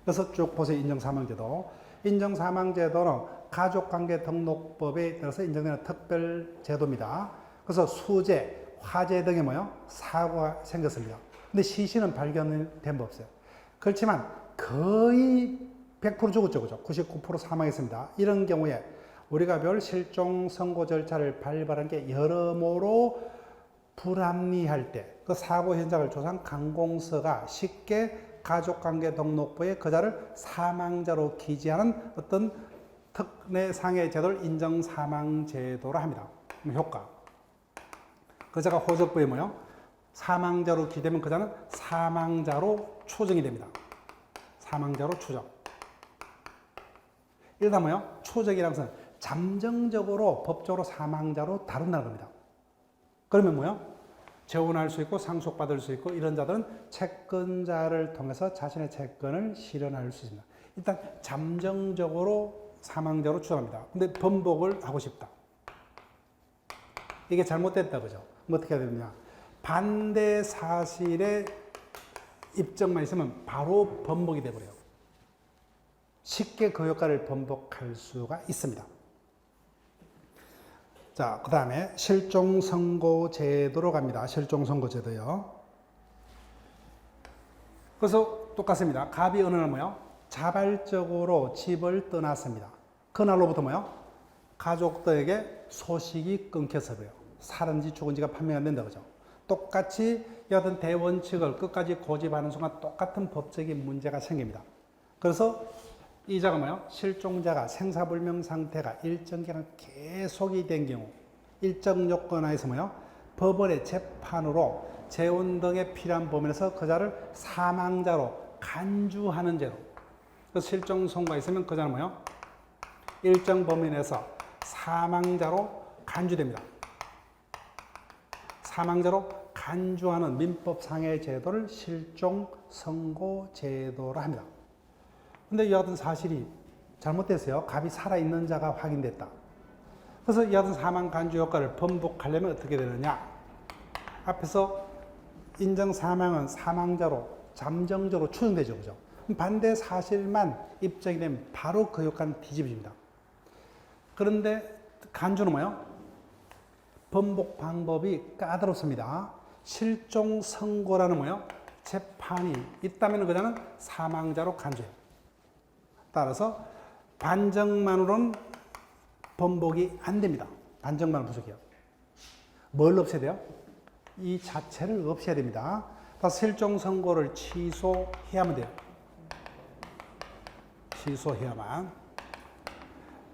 그래서 쭉 보세요. 인정사망제도. 인정사망제도는 가족관계등록법에 따라서 인정되는 특별제도입니다. 그래서 수재, 화재 등의 뭐요? 사고가 생겼습니다. 근데 시신은 발견된 바 없어요. 그렇지만 거의 100% 죽었죠. 그죠? 99% 사망했습니다. 이런 경우에 우리가 별 실종 선고 절차를 발발한 게 여러모로 불합리할 때 그 사고 현장을 조사한 관공서가 쉽게 가족관계 등록부에 그자를 사망자로 기재하는 어떤 특례상의 제도를 인정사망제도라 합니다. 효과. 그자가 호적부에 뭐요? 사망자로 기되면 그자는 사망자로 추정이 됩니다. 사망자로 추정. 이러다 뭐요? 추정이라는 것은 잠정적으로 법적으로 사망자로 다룬다는 겁니다. 그러면 뭐요? 재혼할 수 있고 상속받을 수 있고 이런 자들은 채권자를 통해서 자신의 채권을 실현할 수 있습니다. 일단 잠정적으로 사망자로 추정합니다. 근데 번복을 하고 싶다. 이게 잘못됐다 그죠? 그럼 어떻게 해야 되느냐? 반대 사실의 입증만 있으면 바로 번복이 되어버려요. 쉽게 그 효과를 번복할 수가 있습니다. 자, 그 다음에 실종선고제도로 갑니다. 실종선고제도요. 그래서 똑같습니다. 갑이 어느 날 뭐요? 자발적으로 집을 떠났습니다. 그날로부터 뭐요? 가족들에게 소식이 끊겨서 그래요. 살은지 죽은지가 판명이 안 된다 그죠? 똑같이 어떤 대원칙을 끝까지 고집하는 순간 똑같은 법적인 문제가 생깁니다. 그래서 이자가 뭐요? 실종자가 생사불명 상태가 일정 기간 계속이 된 경우, 일정 요건 하에서 뭐요? 법원의 재판으로 재혼 등에 필요한 범위에서 그자를 사망자로 간주하는 제도. 그래서 실종 선고가 있으면 그자는 뭐요? 일정 범위 내에서 사망자로 간주됩니다. 사망자로 간주하는 민법상의 제도를 실종 선고 제도로 합니다. 근데 이 같은 사실이 잘못됐어요. 갑이 살아있는 자가 확인됐다. 그래서 이 같은 사망 간주 효과를 번복하려면 어떻게 되느냐? 앞에서 인정 사망은 사망자로 잠정적으로 추정되죠. 그죠? 반대 사실만 입증이 되면 바로 그 효과는 뒤집어집니다. 그런데 간주는 뭐예요? 번복 방법이 까다롭습니다. 실종 선고라는 뭐예요? 재판이 있다면 그자는 사망자로 간주해요. 따라서 반정만으로는 번복이 안 됩니다. 반정만은 부족해요. 뭘 없애야 돼요? 이 자체를 없애야 됩니다. 따라서 실종 선고를 취소해야만 돼요. 취소해야만.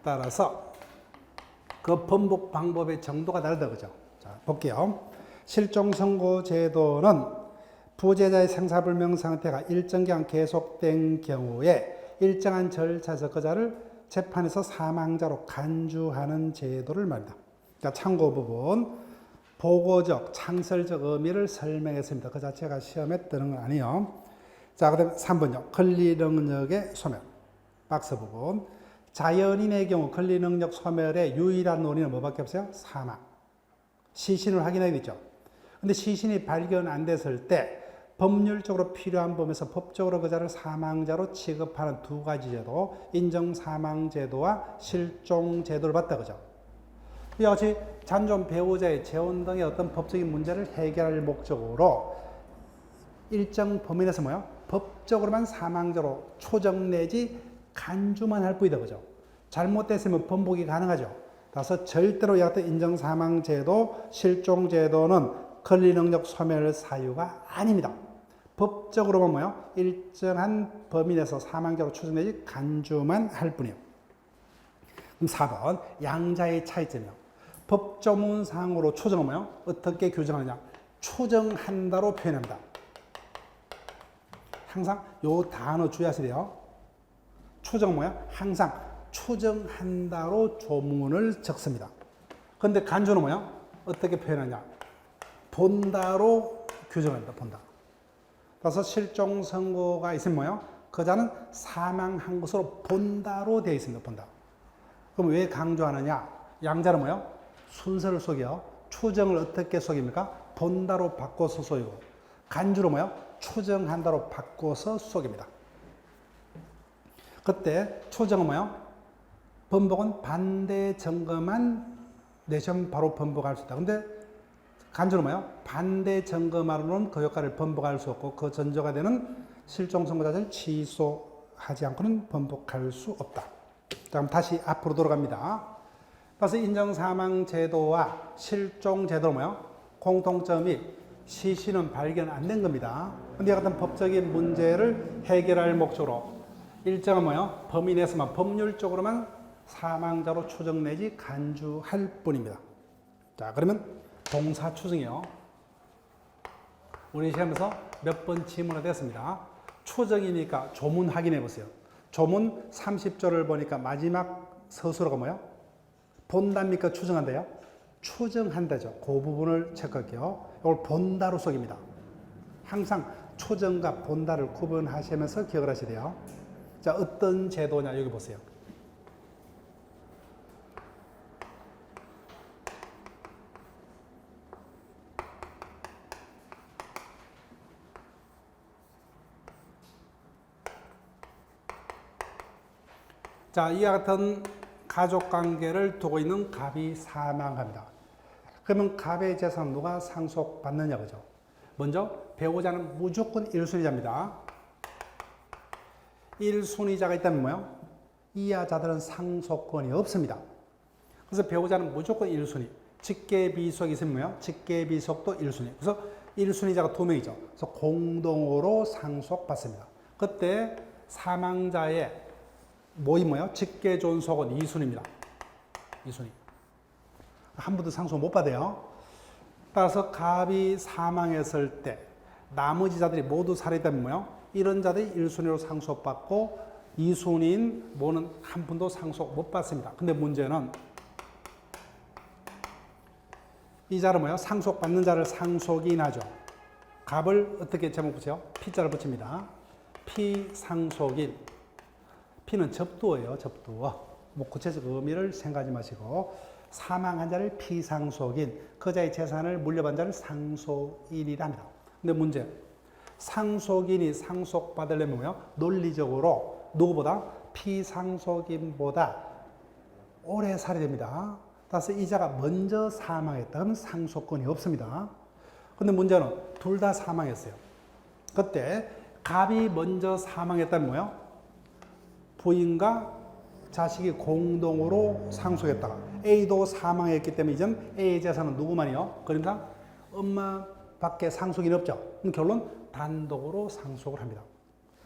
따라서 그 번복 방법의 정도가 다르다 그죠? 자, 볼게요. 실종 선고 제도는 부재자의 생사불명 상태가 일정 기간 계속된 경우에 일정한 절차에서 그자를 재판에서 사망자로 간주하는 제도를 말합니다. 그러니까 참고 부분, 보고적, 창설적 의미를 설명했습니다. 그 자체가 시험에 뜨는 건 아니에요. 자, 그 다음에 3번요. 권리능력의 소멸. 박스 부분. 자연인의 경우 권리능력 소멸의 유일한 논의는 뭐밖에 없어요? 사망. 시신을 확인해야겠죠. 근데 시신이 발견 안 됐을 때 법률적으로 필요한 범위에서 법적으로 그자를 사망자로 취급하는 두 가지 제도, 인정사망제도와 실종제도를 봤다 그죠? 이와 같이 잔존 배우자의 재혼 등의 어떤 법적인 문제를 해결할 목적으로 일정 범위 내에서 뭐요? 법적으로만 사망자로 초정 내지 간주만 할 뿐이다 그죠? 잘못됐으면 번복이 가능하죠. 따라서 절대로 이 같은 인정사망제도, 실종제도는 권리능력 소멸 사유가 아닙니다. 법적으로만 뭐요? 일정한 범위 내에서 사망자로 추정되지 간주만 할 뿐이에요. 그럼 4번 양자의 차이점이요. 법조문상으로 추정은 뭐요? 어떻게 규정하느냐? 추정한다로 표현합니다. 항상 요 단어 주의하셔야 돼요. 추정은 뭐야? 항상 추정한다로 조문을 적습니다. 그런데 간주는 뭐야? 어떻게 표현하냐? 본다로 규정합니다. 본다. 그래서 실종 선고가 있으면 뭐예요? 그자는 사망한 것으로 본다로 되어 있습니다. 본다. 그럼 왜 강조하느냐? 양자는 뭐예요? 순서를 속여. 추정을 어떻게 속입니까? 본다로 바꿔서 속이고. 간주로 뭐예요? 추정한다로 바꿔서 속입니다. 그때 추정은 뭐예요? 번복은 반대 증거만 내시면 바로 번복할 수 있다. 근데 간주는 뭐예요? 반대 증거만으로는 그 효과를 번복할 수 없고 그 전조가 되는 실종 선고 자체를 취소하지 않고는 번복할 수 없다. 그럼 다시 앞으로 돌아갑니다. 그래서 인정사망제도와 실종제도는 뭐예요? 공통점이 시신은 발견 안 된 겁니다. 근데 같은 법적인 문제를 해결할 목적으로 일정은 뭐예요? 범위 내에서만 법률적으로만 사망자로 추정 내지 간주할 뿐입니다. 자, 그러면 동사 추정이요. 우리 시험에서 몇 번 질문이 됐습니다. 추정이니까 조문 확인해 보세요. 조문 30조를 보니까 마지막 서술어가 뭐예요? 본답니까? 추정한대요? 추정한다죠. 그 부분을 체크할게요. 이걸 본다로 속입니다. 항상 추정과 본다를 구분하시면서 기억을 하셔야 돼요. 자, 어떤 제도냐 여기 보세요. 자, 이와 같은 가족관계를 두고 있는 갑이 사망합니다. 그러면 갑의 재산 누가 상속받느냐 그죠? 먼저 배우자는 무조건 1순위자입니다. 1순위자가 있다면 뭐예요? 이하자들은 상속권이 없습니다. 그래서 배우자는 무조건 1순위. 직계비속이 있으면 뭐예요? 직계비속도 1순위. 그래서 1순위자가 2명이죠. 그래서 공동으로 상속받습니다. 그때 사망자의 모임 뭐예요? 직계존속은 2순위입니다. 2순위. 한 분도 상속 못 받아요. 따라서 갑이 사망했을 때 나머지 자들이 모두 살해되면 뭐예요? 이런 자들이 1순위로 상속받고 2순위인 모는 한 분도 상속 못 받습니다. 근데 문제는 이 자를 뭐예요? 상속받는 자를 상속인하죠. 갑을 어떻게 제목 붙여요? 피자를 붙입니다. 피상속인. 피는 접두어예요. 접두어. 뭐 구체적 의미를 생각하지 마시고 사망한 자를 피상속인, 그 자의 재산을 물려받은 자를 상속인이라 합니다. 근데 문제, 상속인이 상속받으려면 뭐예요? 논리적으로 누구보다 피상속인보다 오래 살아야 됩니다. 따라서 이 자가 먼저 사망했다면 상속권이 없습니다. 근데 문제는 둘 다 사망했어요. 그때 갑이 먼저 사망했다면 뭐예요? 부인과 자식이 공동으로 상속했다가 A도 사망했기 때문에 이젠 A의 재산은 누구만이요? 그러니까 엄마밖에 상속인이 없죠. 결론 단독으로 상속을 합니다.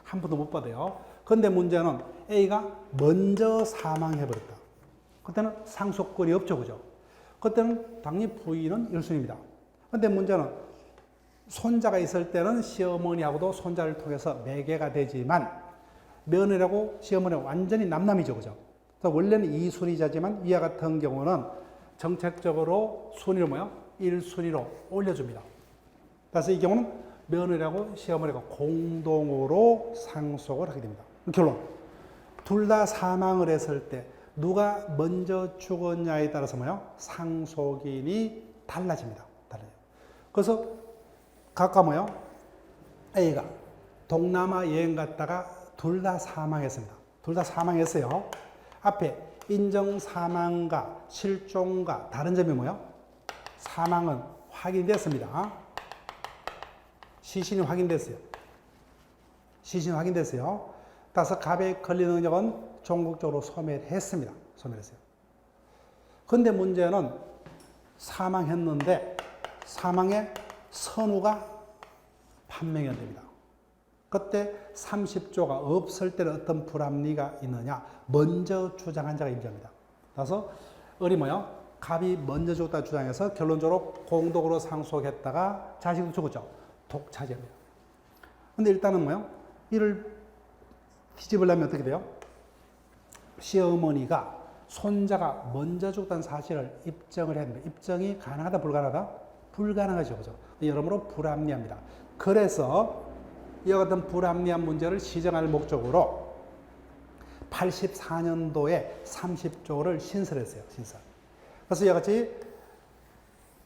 한 푼도 못 받아요. 그런데 문제는 A가 먼저 사망해버렸다. 그때는 상속권이 없죠. 그죠? 그때는 당연히 부인은 1순위입니다. 그런데 문제는 손자가 있을 때는 시어머니하고도 손자를 통해서 매개가 되지만 며느리하고 시어머니는 완전히 남남이죠. 그죠? 원래는 2순위자지만 이와 같은 경우는 정책적으로 순위를 뭐야? 1순위로 올려줍니다. 그래서 이 경우는 며느리하고 시어머니가 공동으로 상속을 하게 됩니다. 결론. 둘 다 사망을 했을 때 누가 먼저 죽었냐에 따라서 뭐야? 상속인이 달라집니다. 달라요. 그래서 각각 뭐야? A가 동남아 여행 갔다가 둘 다 사망했습니다. 둘 다 사망했어요. 앞에 인정 사망과 실종과 다른 점이 뭐예요? 사망은 확인됐습니다. 시신이 확인됐어요. 시신이 확인됐어요. 따라서 갑의 권리 능력은 종국적으로 소멸했습니다. 소멸했어요. 그런데 문제는 사망했는데 사망의 선우가 판명이 안 됩니다. 그때 30조가 없을 때는 어떤 불합리가 있느냐? 먼저 주장한 자가 임자입니다. 그래서 을이 뭐요? 갑이 먼저 죽었다 주장해서 결론적으로 공동으로 상속했다가 자식도 죽었죠. 독차지합니다. 근데 일단은 뭐요? 이를 뒤집으려면 어떻게 돼요? 시어머니가 손자가 먼저 죽었다는 사실을 입증을 해야 됩니다. 입증이 가능하다, 불가능하다? 불가능하죠. 그죠? 여러모로 불합리합니다. 그래서 이와 같은 불합리한 문제를 시정할 목적으로 84년도에 30조를 신설했어요. 신설. 그래서 이와 같이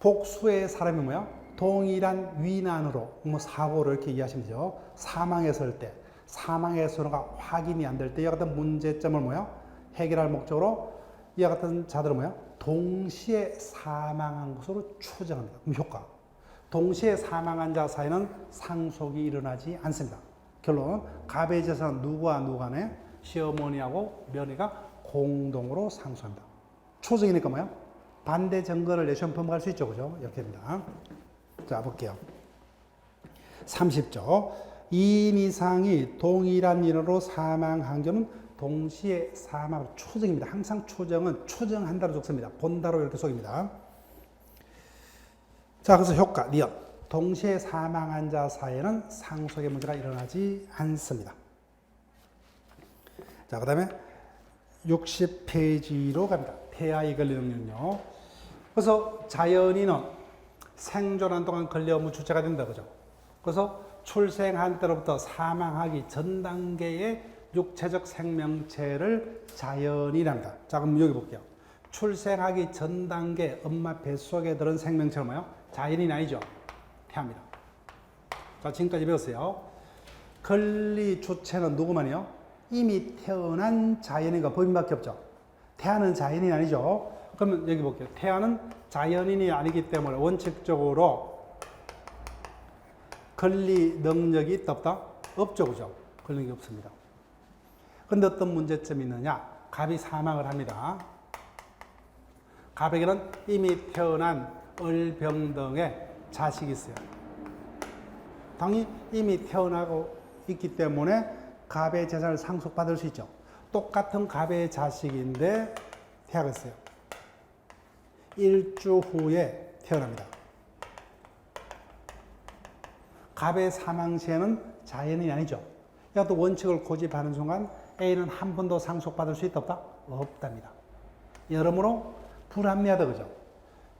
복수의 사람이 뭐야? 동일한 위난으로 사고를 이렇게 이해하시면 되죠. 사망했을 때, 사망의 선호가 확인이 안 될 때 이와 같은 문제점을 뭐야? 해결할 목적으로 이와 같은 자들은 뭐야? 동시에 사망한 것으로 추정합니다. 그럼 효과. 동시에 사망한 자 사이는 상속이 일어나지 않습니다. 결론, 갑의 재산은 누구와 누구 간에? 시어머니하고 며느리가 공동으로 상속합니다. 추정이니까 뭐예요? 반대 증거를 내시면 번복할 수 있죠. 그죠? 이렇게 됩니다. 자, 볼게요. 30조. 2인 이상이 동일한 인으로 사망한 경우는 동시에 사망 추정입니다. 항상 추정은 추정한다로 적습니다. 본다로 이렇게 속입니다. 자, 그래서 효과, 니은. 동시에 사망한 자 사이에는 상속의 문제가 일어나지 않습니다. 자, 그 다음에 60페이지로 갑니다. 태아의 권리 능력요. 그래서 자연인은 생존한 동안 권리 의무 주체가 된다, 그죠? 그래서 출생한 때로부터 사망하기 전 단계의 육체적 생명체를 자연이랍니다. 자, 그럼 여기 볼게요. 출생하기 전 단계 엄마 뱃속에 들은 생명체는 뭐예요? 자연인이 아니죠. 태아입니다. 자, 지금까지 배웠어요. 권리 주체는 누구만이요? 이미 태어난 자연인과 법인밖에 없죠. 태아는 자연인이 아니죠. 그러면 여기 볼게요. 태아는 자연인이 아니기 때문에 원칙적으로 권리 능력이 있다 없다? 없죠, 그죠? 권리 능력이 없습니다. 근데 어떤 문제점이 있느냐? 갑이 사망을 합니다. 갑에게는 이미 태어난 을병등의 자식이 있어요. 당연히 이미 태어나고 있기 때문에 갑의 재산을 상속받을 수 있죠. 똑같은 갑의 자식인데 태아가 있어요. 일주 후에 태어납니다. 갑의 사망 시에는 자연인이 아니죠. 이것도 원칙을 고집하는 순간 A는 한 번도 상속받을 수 있다 없다? 없답니다. 여러모로 불합리하다, 그죠?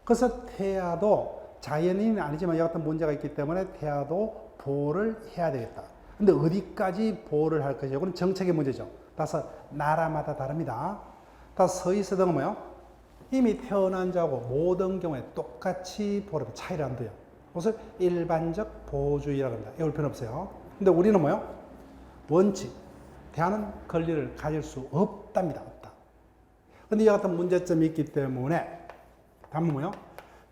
그래서 태아도 자연인은 아니지만 이 같은 문제가 있기 때문에 태아도 보호를 해야 되겠다. 근데 어디까지 보호를 할 것이냐? 그건 정책의 문제죠. 따라서 나라마다 다릅니다. 따라서 서있어도 뭐요? 이미 태어난 자고 모든 경우에 똑같이 보호를 차이를 안 둬요. 그래서 일반적 보호주의라고 합니다. 이걸 필요 없어요. 근데 우리는 뭐요? 원칙. 태아는 권리를 가질 수 없답니다. 없다. 근데 이 같은 문제점이 있기 때문에 다음은 뭐요?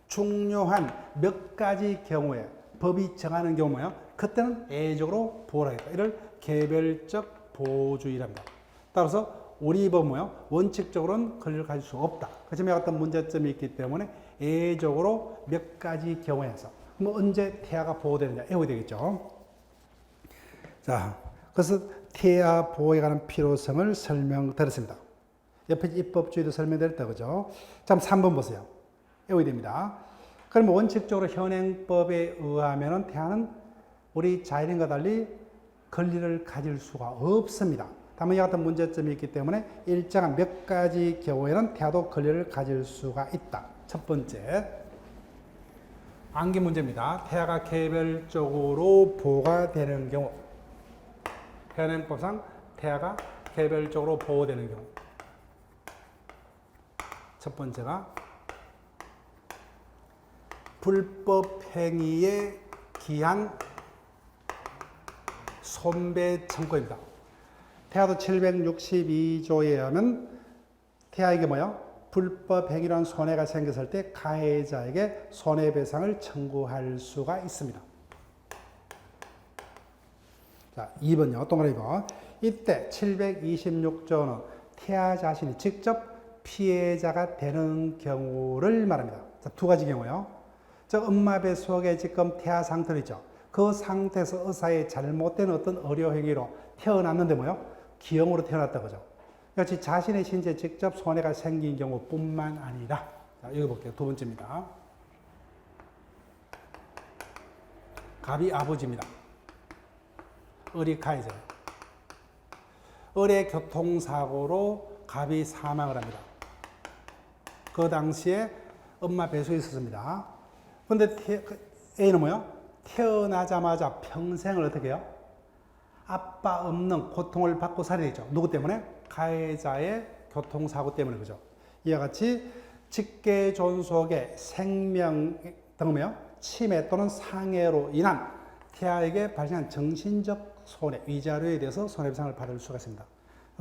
중요한 몇 가지 경우에 법이 정하는 경우 뭐요? 그때는 예외적으로 보호를 하겠다. 이를 개별적 보호주의랍니다. 따라서 우리 법은 뭐요? 원칙적으로는 권리를 가질 수 없다. 그렇지만 어떤 문제점이 있기 때문에 예외적으로 몇 가지 경우에서 그럼 언제 태아가 보호되느냐 외워야 되겠죠. 자, 그래서 태아 보호에 관한 필요성을 설명드렸습니다. 옆에 입법주의도 설명드렸다, 그죠? 자, 3번 보세요. 외워야 됩니다. 그러면 원칙적으로 현행법에 의하면 태아는 우리 자연인과 달리 권리를 가질 수가 없습니다. 다만 이 같은 문제점이 있기 때문에 일정한 몇 가지 경우에는 태아도 권리를 가질 수가 있다. 첫 번째, 암기 문제입니다. 태아가 개별적으로 보호가 되는 경우, 현행법상 태아가 개별적으로 보호되는 경우, 첫 번째가 불법 행위에 기한 손배 청구입니다. 태아도 762조에 의하면 태아에게 뭐요? 불법 행위라는 손해가 생겼을 때 가해자에게 손해배상을 청구할 수가 있습니다. 자, 2번요. 동그라미 2번. 이때 726조는 태아 자신이 직접 피해자가 되는 경우를 말합니다. 자, 두 가지 경우요. 즉 엄마 뱃속에 지금 태아 상태로 있죠. 그 상태에서 의사의 잘못된 어떤 의료 행위로 태어났는데 뭐요? 기형으로 태어났다, 그죠? 역시 자신의 신체에 직접 손해가 생긴 경우뿐만 아니라, 자, 여기 볼게요. 두 번째입니다. 갑이 아버지입니다. 을이 가해자예요. 을의 교통사고로 갑이 사망을 합니다. 그 당시에 엄마 뱃속에 있었습니다. 근데 A는 뭐요? 태어나자마자 평생을 어떻게 해요? 아빠 없는 고통을 받고 살아야 되죠. 누구 때문에? 가해자의 교통사고 때문에, 그죠? 이와 같이 직계존속의 생명 등의 침해 또는 상해로 인한 태아에게 발생한 정신적 손해, 위자료에 대해서 손해배상을 받을 수가 있습니다.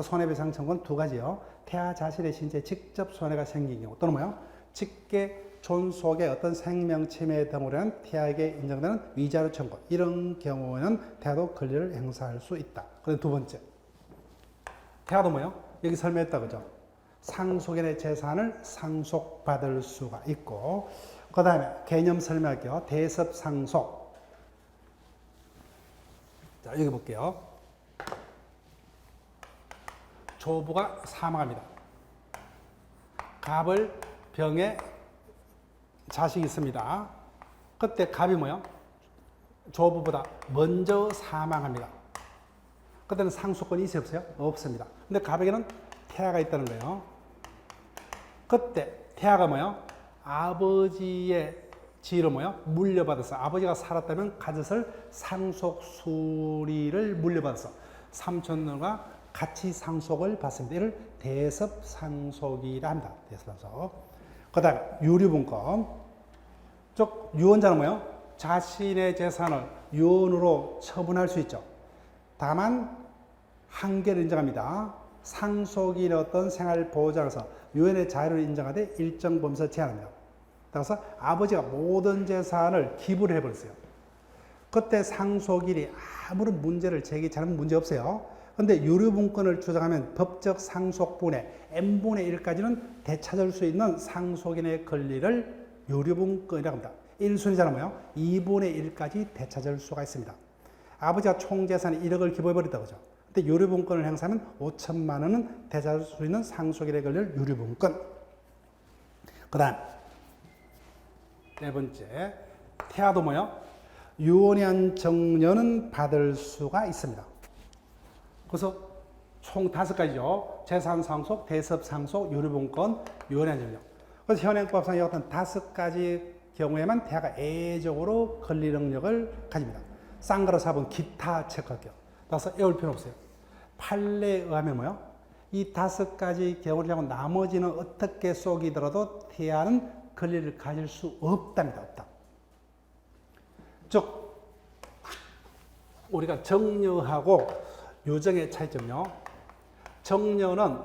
손해배상 청구는 두 가지요. 태아 자신의 신체에 직접 손해가 생긴 경우 또는 뭐요? 직계존속의 어떤 생명 침해 등으로 인한 태아에게 인정되는 위자료 청구, 이런 경우에는 태아도 권리를 행사할 수 있다. 그런데 두 번째, 태아도 뭐요? 여기 설명했다, 그죠? 상속인의 재산을 상속받을 수가 있고, 그 다음에 개념 설명할게요. 대습상속. 자, 여기 볼게요. 조부가 사망합니다. 갑을 병에 자식이 있습니다. 그때 갑이 뭐요? 조부보다 먼저 사망합니다. 그때는 상속권이 있어요, 없어요? 없습니다. 근데 갑에게는 태아가 있다는 거예요. 그때 태아가 뭐요? 아버지의 지위로 뭐요? 물려받아서 아버지가 살았다면 가졌을 상속 수리를 물려받아서 삼촌들과 같이 상속을 받습니다. 이를 대습상속이라 합니다. 대습상속. 그 다음 유류분권. 즉 유언자는 뭐요? 자신의 재산을 유언으로 처분할 수 있죠. 다만 한계를 인정합니다. 상속인의 어떤 생활보장에서 유언의 자유를 인정하되 일정 범위에서 제한합니다. 따라서 아버지가 모든 재산을 기부를 해버렸어요. 그때 상속인이 아무런 문제를 제기하면 문제 없어요. 그런데 유류분권을 주장하면 법적 상속분의 n분의 1까지는 되찾을 수 있는 상속인의 권리를 유류분권이라고 합니다. 1순위자는 뭐예요? 2분의 1까지 되찾을 수가 있습니다. 아버지가 총 재산이 1억을 기부해버렸다고 하죠. 근데 유류분권을 행사하면 5천만 원은 되찾을 수 있는 상속인의 권리를 유류분권. 그 다음 네 번째, 태아도 뭐요? 유언이 한 정년은 받을 수가 있습니다. 그래서 총 5가지죠. 재산상속, 대습상속, 유류분권, 유언이 한 정년. 그래서 현행법상 이 어떤 5가지 경우에만 태아가 예외적으로 권리 능력을 가집니다. 쌍거로 사본 기타 체크할게요. 따라서 외울 필요 없어요. 판례에 의하면 뭐요? 이 5가지 경우를 하고 나머지는 어떻게 속이더라도 태아는 권리를 가질 수 없답니다. 없다. 즉 우리가 정려하고 유정의 차이점요. 정려는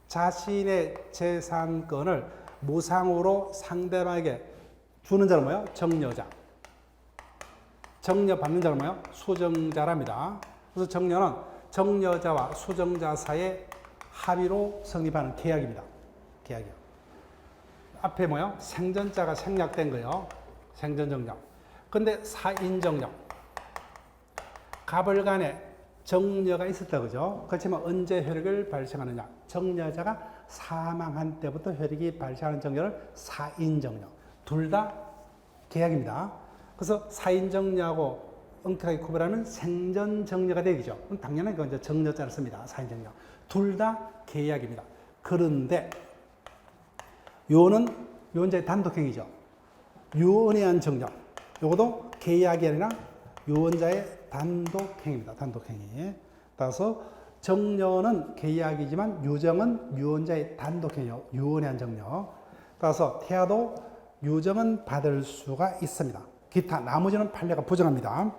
자신의 재산권을 무상으로 상대방에게 주는 자는 뭐예요? 정려자. 정려 받는 자는 뭐예요? 수정자랍니다. 그래서 정려는 정려자와 수정자 사이의 합의로 성립하는 계약입니다. 계약이요. 앞에 뭐요? 생전자가 생략된 거예요. 생전정령. 근데 사인정령. 갑을 간에 정려가 있었다 그죠? 그렇지만 언제 혈액을 발생하느냐? 정려자가 사망한 때부터 혈액이 발생하는 정려를 사인정려. 둘 다 계약입니다. 그래서 사인정려하고 엄격하게 구별하면 생전정려가 되겠죠. 그럼 당연히 그건 이제 정려자를 씁니다. 사인정려. 둘 다 계약입니다. 그런데 유언은 유언자의 단독행위죠. 유언에 의한 정령. 이것도 계약이 아니라 유언자의 단독행위입니다. 단독행위. 따라서 정려는 계약이지만 유정은 유언자의 단독행위요. 유언에 의한 정령. 따라서 태아도 유정은 받을 수가 있습니다. 기타 나머지는 판례가 부정합니다.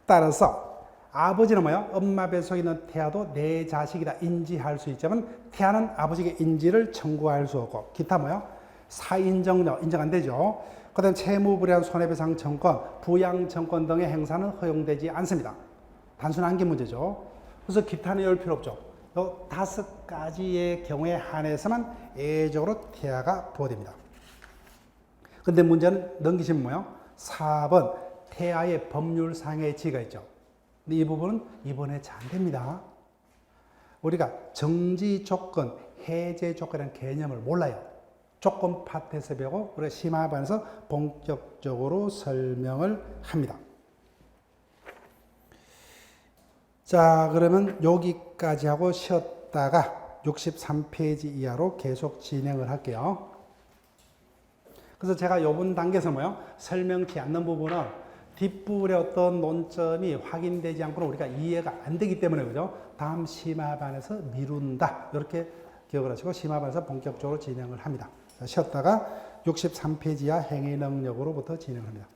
따라서 아버지는 뭐예요? 엄마 뱃속에 있는 태아도 내 자식이다 인지할 수 있지만 태아는 아버지에게 인지를 청구할 수 없고 기타 뭐예요? 사인정려 인정 안 되죠. 그 다음 채무불이한 손해배상 청권, 부양청권 등의 행사는 허용되지 않습니다. 단순 한계 문제죠. 그래서 기타는 열 필요 없죠. 이 5가지의 경우에 한해서만 예외적으로 태아가 보호됩니다. 근데 문제는 넘기시면 뭐예요? 4번 태아의 법률상의 지위가 있죠. 근데 이 부분은 이번에 잘 안 됩니다. 우리가 정지 조건, 해제 조건이라는 개념을 몰라요. 조건 파트에서 배우고 우리가 심화반에서 본격적으로 설명을 합니다. 자, 그러면 여기까지 하고 쉬었다가 63페이지 이하로 계속 진행을 할게요. 그래서 제가 이번 단계에서 뭐요? 설명치 않는 부분은 뒷부분의 어떤 논점이 확인되지 않고는 우리가 이해가 안 되기 때문에 그죠? 다음 심화반에서 미룬다. 이렇게 기억을 하시고 심화반에서 본격적으로 진행을 합니다. 쉬었다가 63페이지 이하 행위 능력으로부터 진행합니다.